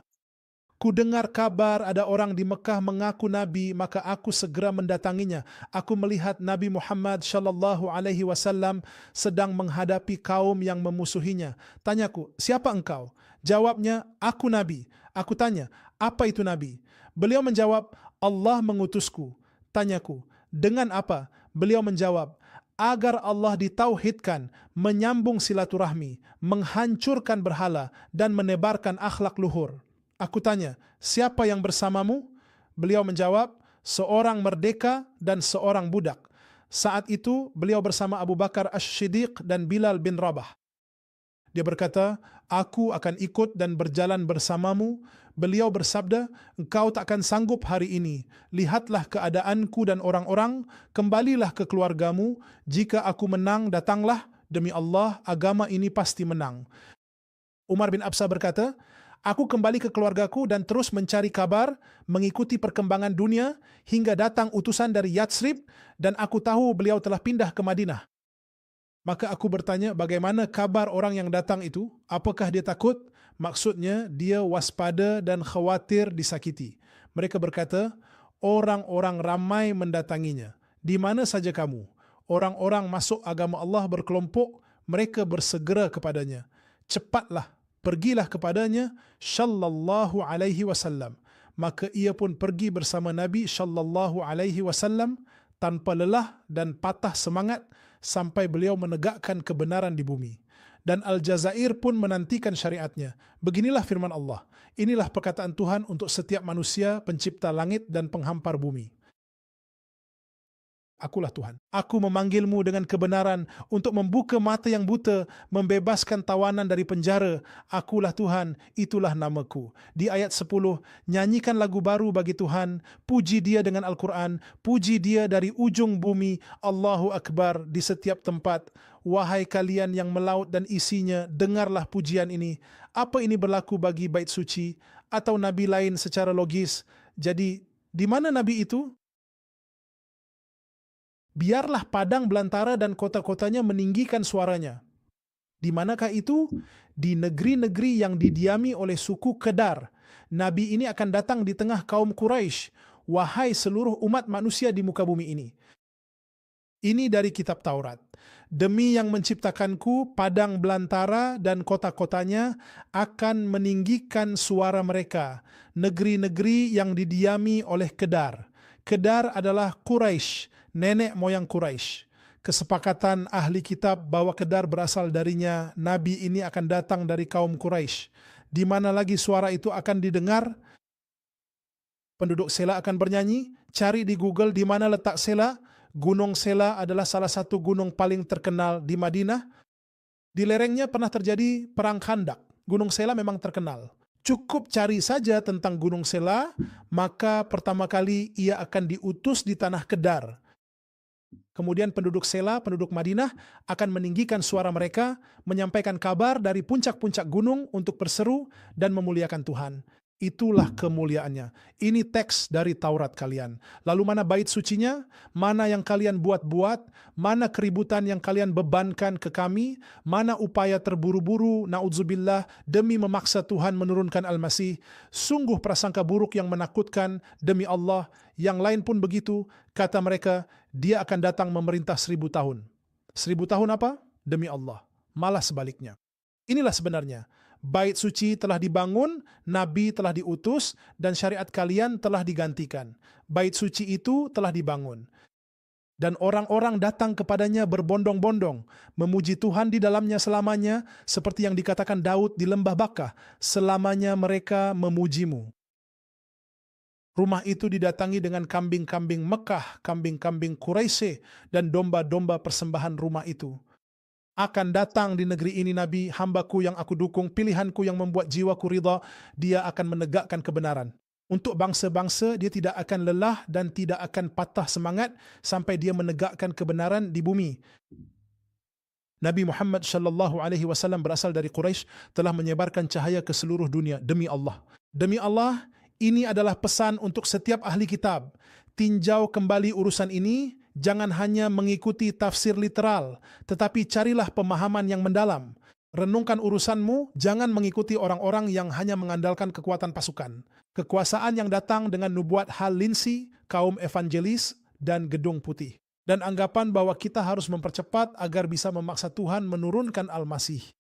[SPEAKER 1] Ku dengar kabar ada orang di Mekah mengaku Nabi, maka aku segera mendatanginya. Aku melihat Nabi Muhammad sallallahu alaihi wasallam sedang menghadapi kaum yang memusuhinya. Tanyaku, siapa engkau? Jawabnya, aku Nabi. Aku tanya, apa itu Nabi? Beliau menjawab, Allah mengutusku. Tanyaku, dengan apa? Beliau menjawab, agar Allah ditauhidkan, menyambung silaturahmi, menghancurkan berhala, dan menebarkan akhlak luhur. Aku tanya, siapa yang bersamamu? Beliau menjawab, seorang merdeka dan seorang budak. Saat itu beliau bersama Abu Bakar Asy-Siddiq dan Bilal bin Rabah. Dia berkata, aku akan ikut dan berjalan bersamamu. Beliau bersabda, engkau tak akan sanggup hari ini. Lihatlah keadaanku dan orang-orang, kembalilah ke keluargamu. Jika aku menang, datanglah. Demi Allah, agama ini pasti menang. Umar bin Absah berkata, aku kembali ke keluargaku dan terus mencari kabar, mengikuti perkembangan dunia, hingga datang utusan dari Yatsrib, dan aku tahu beliau telah pindah ke Madinah. Maka aku bertanya, bagaimana kabar orang yang datang itu? Apakah dia takut? Maksudnya, dia waspada dan khawatir disakiti. Mereka berkata, orang-orang ramai mendatanginya. Di mana saja kamu? Orang-orang masuk agama Allah berkelompok, mereka bersegera kepadanya. Cepatlah, pergilah kepadanya, sallallahu alaihi wasallam. maka ia pun pergi bersama Nabi sallallahu alaihi wasallam tanpa lelah dan patah semangat sampai beliau menegakkan kebenaran di bumi. Dan Al-Jazair pun menantikan syariatnya. Beginilah firman Allah. Inilah perkataan Tuhan untuk setiap manusia, pencipta langit dan penghampar bumi. Akulah Tuhan. Aku memanggilmu dengan kebenaran untuk membuka mata yang buta, membebaskan tawanan dari penjara. Akulah Tuhan, itulah namaku. Di ayat 10, nyanyikan lagu baru bagi Tuhan, puji Dia dengan Al-Quran, puji Dia dari ujung bumi, Allahu Akbar di setiap tempat. Wahai kalian yang melaut dan isinya, dengarlah pujian ini. Apa ini berlaku bagi bait suci atau nabi lain secara logis? Jadi, di mana nabi itu? Biarlah padang belantara dan kota-kotanya meninggikan suaranya. Di manakah itu? Di negeri-negeri yang didiami oleh suku Kedar. Nabi ini akan datang di tengah kaum Quraisy. Wahai seluruh umat manusia di muka bumi ini. Ini dari kitab Taurat. Demi yang menciptakanku, padang belantara dan kota-kotanya akan meninggikan suara mereka. Negeri-negeri yang didiami oleh Kedar. Kedar adalah Quraisy, nenek moyang Quraisy. Kesepakatan ahli kitab bahwa Kedar berasal darinya, Nabi ini akan datang dari kaum Quraisy. Di mana lagi suara itu akan didengar? Penduduk Sela akan bernyanyi. Cari di Google di mana letak Sela. Gunung Sela adalah salah satu gunung paling terkenal di Madinah. Di lerengnya pernah terjadi perang Khandak. Gunung Sela memang terkenal. Cukup cari saja tentang Gunung Sela, maka pertama kali ia akan diutus di tanah Kedar. Kemudian penduduk Sela, penduduk Madinah akan meninggikan suara mereka, menyampaikan kabar dari puncak-puncak gunung untuk berseru dan memuliakan Tuhan. Itulah kemuliaannya. Ini teks dari Taurat kalian. Lalu mana bait sucinya? Mana yang kalian buat-buat? Mana keributan yang kalian bebankan ke kami? Mana upaya terburu-buru, na'udzubillah, demi memaksa Tuhan menurunkan Al-Masih? Sungguh prasangka buruk yang menakutkan demi Allah. Yang lain pun begitu. Kata mereka, dia akan datang memerintah 1000 tahun. 1000 tahun apa? Demi Allah. Malah sebaliknya. Inilah sebenarnya. Bait suci telah dibangun, Nabi telah diutus, dan syariat kalian telah digantikan. Bait suci itu telah dibangun. Dan orang-orang datang kepadanya berbondong-bondong, memuji Tuhan di dalamnya selamanya, seperti yang dikatakan Daud di lembah Bakah, selamanya mereka memujimu. Rumah itu didatangi dengan kambing-kambing Mekah, kambing-kambing Quraisy, dan domba-domba persembahan rumah itu. Akan datang di negeri ini Nabi, hambaku yang aku dukung, pilihanku yang membuat jiwaku ridha, dia akan menegakkan kebenaran. Untuk bangsa-bangsa dia tidak akan lelah dan tidak akan patah semangat sampai dia menegakkan kebenaran di bumi. Nabi Muhammad sallallahu alaihi wasallam berasal dari Quraisy, telah menyebarkan cahaya ke seluruh dunia demi Allah. Demi Allah, ini adalah pesan untuk setiap ahli kitab. Tinjau kembali urusan ini. Jangan hanya mengikuti tafsir literal, tetapi carilah pemahaman yang mendalam. Renungkan urusanmu, jangan mengikuti orang-orang yang hanya mengandalkan kekuatan pasukan. Kekuasaan yang datang dengan nubuat hal linsi, kaum evangelis, dan gedung putih. Dan anggapan bahwa kita harus mempercepat agar bisa memaksa Tuhan menurunkan Al-Masih.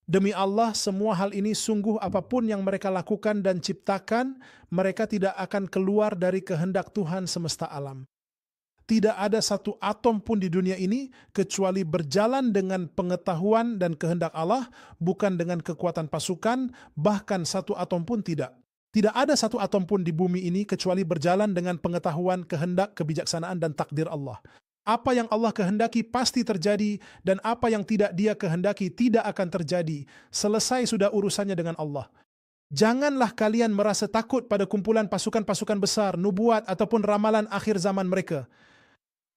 [SPEAKER 1] Demi Allah, semua hal ini sungguh apapun yang mereka lakukan dan ciptakan, mereka tidak akan keluar dari kehendak Tuhan semesta alam. Tidak ada satu atom pun di dunia ini kecuali berjalan dengan pengetahuan dan kehendak Allah, bukan dengan kekuatan pasukan, bahkan satu atom pun tidak. Tidak ada satu atom pun di bumi ini kecuali berjalan dengan pengetahuan, kehendak, kebijaksanaan, dan takdir Allah. Apa yang Allah kehendaki pasti terjadi, dan apa yang tidak Dia kehendaki tidak akan terjadi. Selesai sudah urusannya dengan Allah. Janganlah kalian merasa takut pada kumpulan pasukan-pasukan besar, nubuat ataupun ramalan akhir zaman mereka.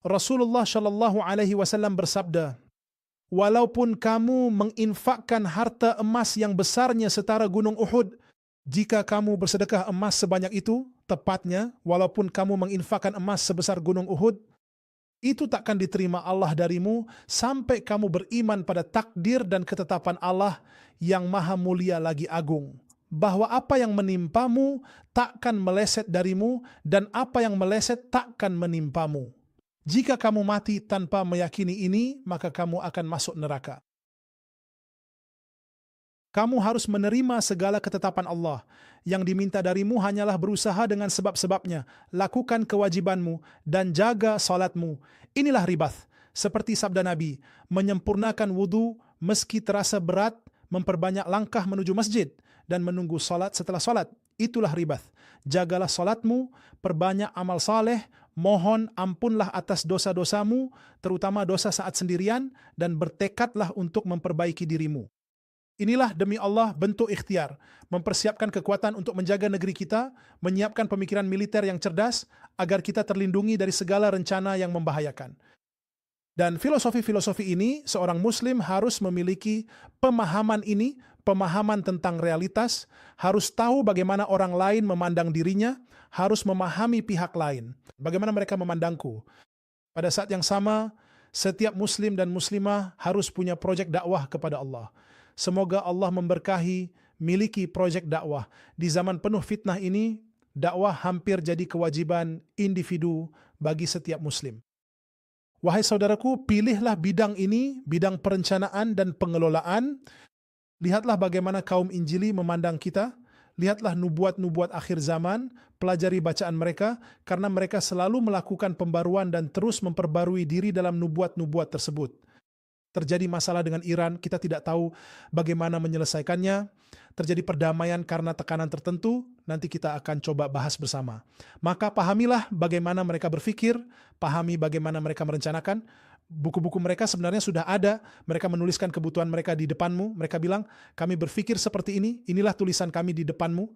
[SPEAKER 1] Rasulullah Shallallahu Alaihi Wasallam bersabda, walaupun kamu menginfakkan harta emas yang besarnya setara gunung Uhud, jika kamu bersedekah emas sebanyak itu, tepatnya, walaupun kamu menginfakkan emas sebesar gunung Uhud, itu takkan diterima Allah darimu sampai kamu beriman pada takdir dan ketetapan Allah yang maha mulia lagi agung. Bahwa apa yang menimpamu takkan meleset darimu dan apa yang meleset takkan menimpamu. Jika kamu mati tanpa meyakini ini, maka kamu akan masuk neraka. Kamu harus menerima segala ketetapan Allah. Yang diminta darimu hanyalah berusaha dengan sebab-sebabnya, lakukan kewajibanmu, dan jaga salatmu. Inilah ribath. Seperti sabda Nabi, menyempurnakan wudu meski terasa berat, memperbanyak langkah menuju masjid, dan menunggu salat setelah salat. Itulah ribath. Jagalah salatmu, perbanyak amal saleh, mohon ampunlah atas dosa-dosamu, terutama dosa saat sendirian, dan bertekadlah untuk memperbaiki dirimu. Inilah demi Allah bentuk ikhtiar, mempersiapkan kekuatan untuk menjaga negeri kita, menyiapkan pemikiran militer yang cerdas, agar kita terlindungi dari segala rencana yang membahayakan. Dan filosofi-filosofi ini, seorang muslim harus memiliki pemahaman ini, pemahaman tentang realitas, harus tahu bagaimana orang lain memandang dirinya, harus memahami pihak lain, bagaimana mereka memandangku. Pada saat yang sama, setiap muslim dan muslimah harus punya proyek dakwah kepada Allah. Semoga Allah memberkahi miliki proyek dakwah. Di zaman penuh fitnah ini, dakwah hampir jadi kewajiban individu bagi setiap muslim. Wahai saudaraku, pilihlah bidang ini, bidang perencanaan dan pengelolaan. Lihatlah bagaimana kaum Injili memandang kita. Lihatlah nubuat-nubuat akhir zaman, pelajari bacaan mereka, karena mereka selalu melakukan pembaruan dan terus memperbarui diri dalam nubuat-nubuat tersebut. Terjadi masalah dengan Iran, kita tidak tahu bagaimana menyelesaikannya. Terjadi perdamaian karena tekanan tertentu, nanti kita akan coba bahas bersama. Maka pahamilah bagaimana mereka berpikir, pahami bagaimana mereka merencanakan. Buku-buku mereka sebenarnya sudah ada, mereka menuliskan kebutuhan mereka di depanmu, mereka bilang, kami berpikir seperti ini, inilah tulisan kami di depanmu.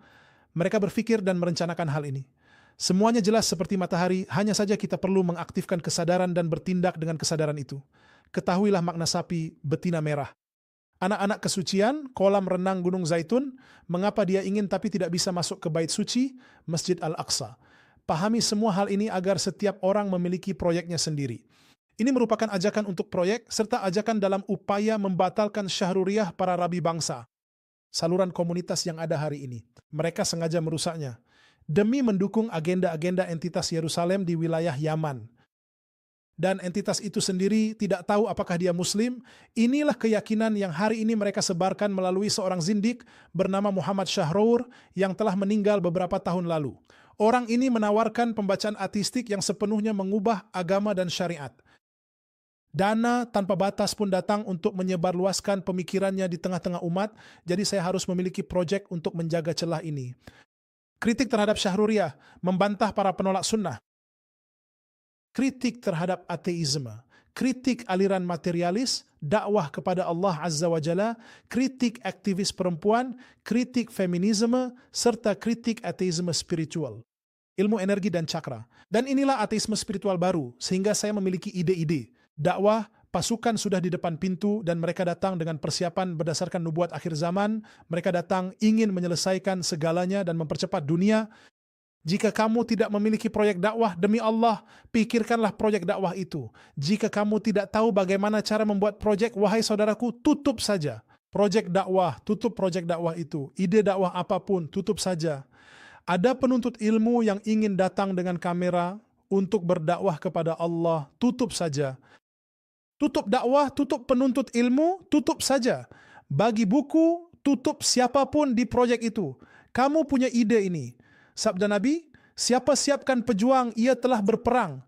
[SPEAKER 1] Mereka berpikir dan merencanakan hal ini. Semuanya jelas seperti matahari, hanya saja kita perlu mengaktifkan kesadaran dan bertindak dengan kesadaran itu. Ketahuilah makna sapi betina merah. Anak-anak kesucian, kolam renang Gunung Zaitun, mengapa dia ingin tapi tidak bisa masuk ke bait suci, Masjid Al-Aqsa. Pahami semua hal ini agar setiap orang memiliki proyeknya sendiri. Ini merupakan ajakan untuk proyek, serta ajakan dalam upaya membatalkan syahruriyah para rabi bangsa. Saluran komunitas yang ada hari ini. Mereka sengaja merusaknya. Demi mendukung agenda-agenda entitas Yerusalem di wilayah Yaman. Dan entitas itu sendiri tidak tahu apakah dia muslim. Inilah keyakinan yang hari ini mereka sebarkan melalui seorang zindik bernama Muhammad Shahrour yang telah meninggal beberapa tahun lalu. Orang ini menawarkan pembacaan ateistik yang sepenuhnya mengubah agama dan syariat. Dana tanpa batas pun datang untuk menyebarluaskan pemikirannya di tengah-tengah umat, jadi saya harus memiliki proyek untuk menjaga celah ini. Kritik terhadap Syahruriyah, membantah para penolak sunnah. Kritik terhadap ateisme, kritik aliran materialis, dakwah kepada Allah Azza wa Jalla, kritik aktivis perempuan, kritik feminisme, serta kritik ateisme spiritual, ilmu energi dan cakra. Dan inilah ateisme spiritual baru, sehingga saya memiliki ide-ide. Dakwah, pasukan sudah di depan pintu dan mereka datang dengan persiapan berdasarkan nubuat akhir zaman. Mereka datang ingin menyelesaikan segalanya dan mempercepat dunia. Jika kamu tidak memiliki proyek dakwah, demi Allah, pikirkanlah proyek dakwah itu. Jika kamu tidak tahu bagaimana cara membuat proyek, wahai saudaraku, tutup saja. Proyek dakwah, tutup proyek dakwah itu. Ide dakwah apapun, tutup saja. Ada penuntut ilmu yang ingin datang dengan kamera untuk berdakwah kepada Allah, tutup saja. Tutup dakwah, tutup penuntut ilmu, tutup saja. Bagi buku, tutup siapapun di proyek itu. Kamu punya ide ini. Sabda Nabi, siapa siapkan pejuang, ia telah berperang.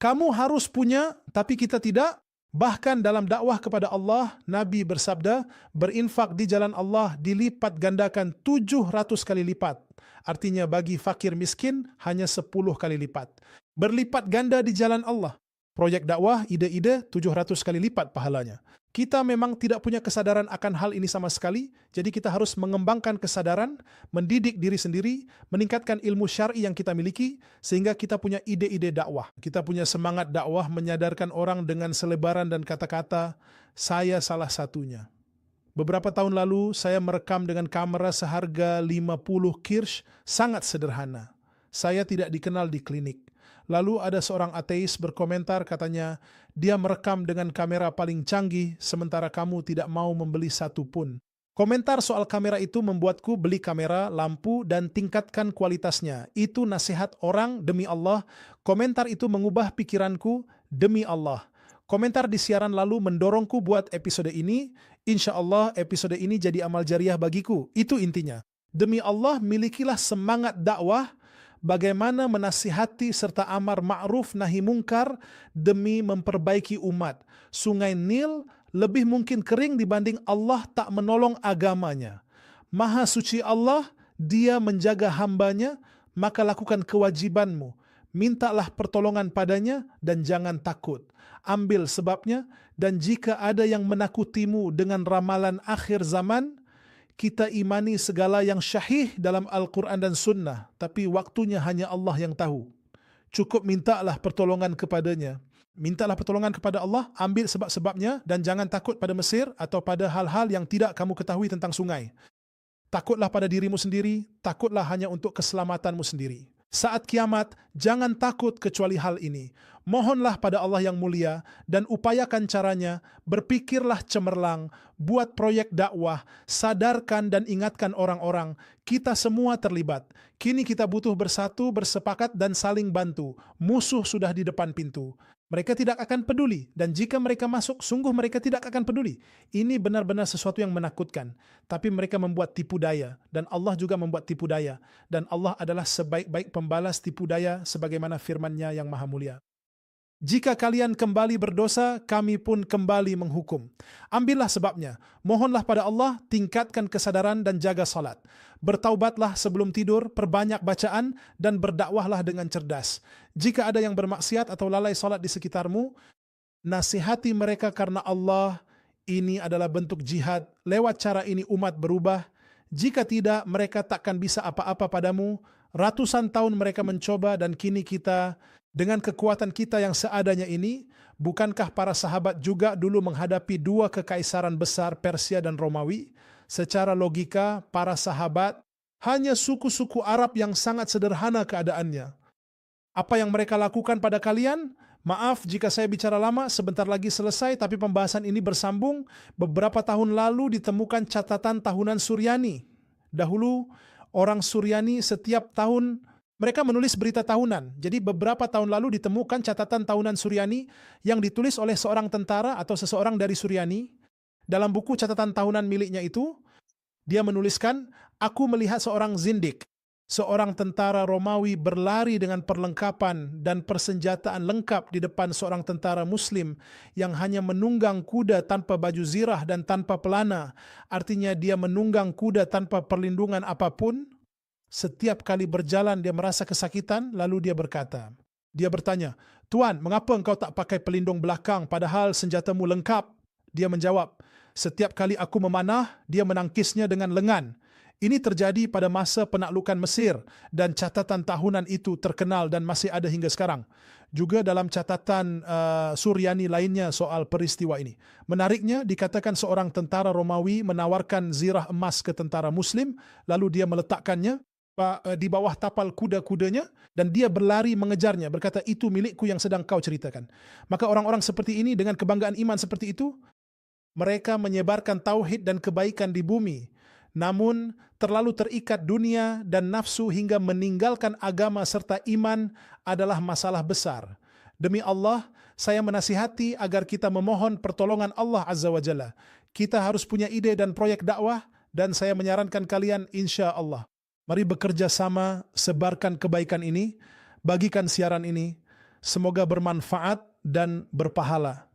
[SPEAKER 1] Kamu harus punya, tapi kita tidak. Bahkan dalam dakwah kepada Allah, Nabi bersabda, berinfak di jalan Allah dilipat gandakan 700 kali lipat. Artinya bagi fakir miskin, hanya 10 kali lipat. Berlipat ganda di jalan Allah. Proyek dakwah, ide-ide 700 kali lipat pahalanya. Kita memang tidak punya kesadaran akan hal ini sama sekali, jadi kita harus mengembangkan kesadaran, mendidik diri sendiri, meningkatkan ilmu syar'i yang kita miliki, sehingga kita punya ide-ide dakwah. Kita punya semangat dakwah menyadarkan orang dengan selebaran dan kata-kata, saya salah satunya. Beberapa tahun lalu, saya merekam dengan kamera seharga 50 kirsch, sangat sederhana. Saya tidak dikenal di klinik. Lalu ada seorang ateis berkomentar, katanya, dia merekam dengan kamera paling canggih, sementara kamu tidak mau membeli satu pun. Komentar soal kamera itu membuatku beli kamera, lampu, dan tingkatkan kualitasnya. Itu nasihat orang demi Allah. Komentar itu mengubah pikiranku demi Allah. Komentar di siaran lalu mendorongku buat episode ini. Insya Allah episode ini jadi amal jariah bagiku. Itu intinya. Demi Allah, milikilah semangat dakwah bagaimana menasihati serta amar ma'ruf nahi mungkar demi memperbaiki umat. Sungai Nil lebih mungkin kering dibanding Allah tak menolong agamanya. Maha suci Allah, Dia menjaga hambanya, maka lakukan kewajibanmu. Mintalah pertolongan padanya dan jangan takut. Ambil sebabnya, dan jika ada yang menakutimu dengan ramalan akhir zaman, kita imani segala yang syahih dalam Al-Quran dan Sunnah, tapi waktunya hanya Allah yang tahu. Cukup mintalah pertolongan kepadanya. Mintalah pertolongan kepada Allah, ambil sebab-sebabnya, dan jangan takut pada Mesir atau pada hal-hal yang tidak kamu ketahui tentang sungai. Takutlah pada dirimu sendiri, takutlah hanya untuk keselamatanmu sendiri. Saat kiamat, jangan takut kecuali hal ini. Mohonlah pada Allah yang mulia dan upayakan caranya, berpikirlah cemerlang, buat proyek dakwah, sadarkan dan ingatkan orang-orang, kita semua terlibat. Kini kita butuh bersatu, bersepakat dan saling bantu. Musuh sudah di depan pintu. Mereka tidak akan peduli, dan jika mereka masuk, sungguh mereka tidak akan peduli. Ini benar-benar sesuatu yang menakutkan. Tapi mereka membuat tipu daya, dan Allah juga membuat tipu daya. Dan Allah adalah sebaik-baik pembalas tipu daya, sebagaimana firman-Nya yang maha mulia. Jika kalian kembali berdosa, kami pun kembali menghukum. Ambillah sebabnya, mohonlah pada Allah, tingkatkan kesadaran dan jaga salat. Bertaubatlah sebelum tidur, perbanyak bacaan, dan berdakwahlah dengan cerdas. Jika ada yang bermaksiat atau lalai salat di sekitarmu, nasihati mereka karena Allah. Ini adalah bentuk jihad. Lewat cara ini umat berubah. Jika tidak, mereka takkan bisa apa-apa padamu. Ratusan tahun mereka mencoba dan kini kita, dengan kekuatan kita yang seadanya ini, bukankah para sahabat juga dulu menghadapi dua kekaisaran besar Persia dan Romawi? Secara logika, para sahabat hanya suku-suku Arab yang sangat sederhana keadaannya. Apa yang mereka lakukan pada kalian? Maaf jika saya bicara lama, sebentar lagi selesai, tapi pembahasan ini bersambung. Beberapa tahun lalu ditemukan catatan tahunan Suryani. Dahulu, orang Suryani setiap tahun mereka menulis berita tahunan. Jadi beberapa tahun lalu ditemukan catatan tahunan Suryani yang ditulis oleh seorang tentara atau seseorang dari Suryani. Dalam buku catatan tahunan miliknya itu, dia menuliskan, aku melihat seorang zindik, seorang tentara Romawi berlari dengan perlengkapan dan persenjataan lengkap di depan seorang tentara Muslim yang hanya menunggang kuda tanpa baju zirah dan tanpa pelana. Artinya dia menunggang kuda tanpa perlindungan apapun. Setiap kali berjalan dia merasa kesakitan, lalu dia bertanya, Tuan, mengapa engkau tak pakai pelindung belakang padahal senjatamu lengkap? Dia menjawab, setiap kali aku memanah, dia menangkisnya dengan lengan. Ini terjadi pada masa penaklukan Mesir dan catatan tahunan itu terkenal dan masih ada hingga sekarang. Juga dalam catatan Suryani lainnya soal peristiwa ini. Menariknya, dikatakan seorang tentara Romawi menawarkan zirah emas ke tentara Muslim, lalu dia meletakkannya di bawah tapal kuda-kudanya dan dia berlari mengejarnya, berkata, itu milikku yang sedang kau ceritakan. Maka orang-orang seperti ini dengan kebanggaan iman seperti itu, mereka menyebarkan tauhid dan kebaikan di bumi, namun terlalu terikat dunia dan nafsu hingga meninggalkan agama serta iman adalah masalah besar. Demi Allah, saya menasihati agar kita memohon pertolongan Allah Azza wa Jalla. Kita harus punya ide dan proyek dakwah, dan saya menyarankan kalian insya Allah, mari bekerja sama, sebarkan kebaikan ini, bagikan siaran ini, semoga bermanfaat dan berpahala.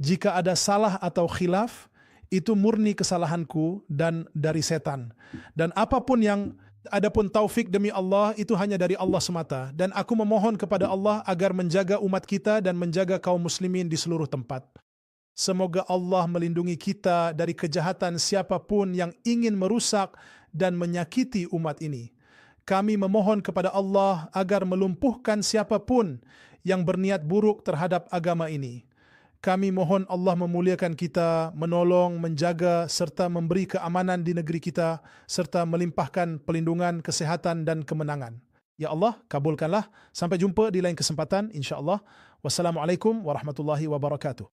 [SPEAKER 1] Jika ada salah atau khilaf, itu murni kesalahanku dan dari setan. Dan adapun taufik demi Allah, itu hanya dari Allah semata. Dan aku memohon kepada Allah agar menjaga umat kita dan menjaga kaum muslimin di seluruh tempat. Semoga Allah melindungi kita dari kejahatan siapapun yang ingin merusak dan menyakiti umat ini. Kami memohon kepada Allah agar melumpuhkan siapapun yang berniat buruk terhadap agama ini. Kami mohon Allah memuliakan kita, menolong, menjaga, serta memberi keamanan di negeri kita, serta melimpahkan pelindungan, kesehatan dan kemenangan. Ya Allah, kabulkanlah. Sampai jumpa di lain kesempatan, insya Allah. Wassalamualaikum warahmatullahi wabarakatuh.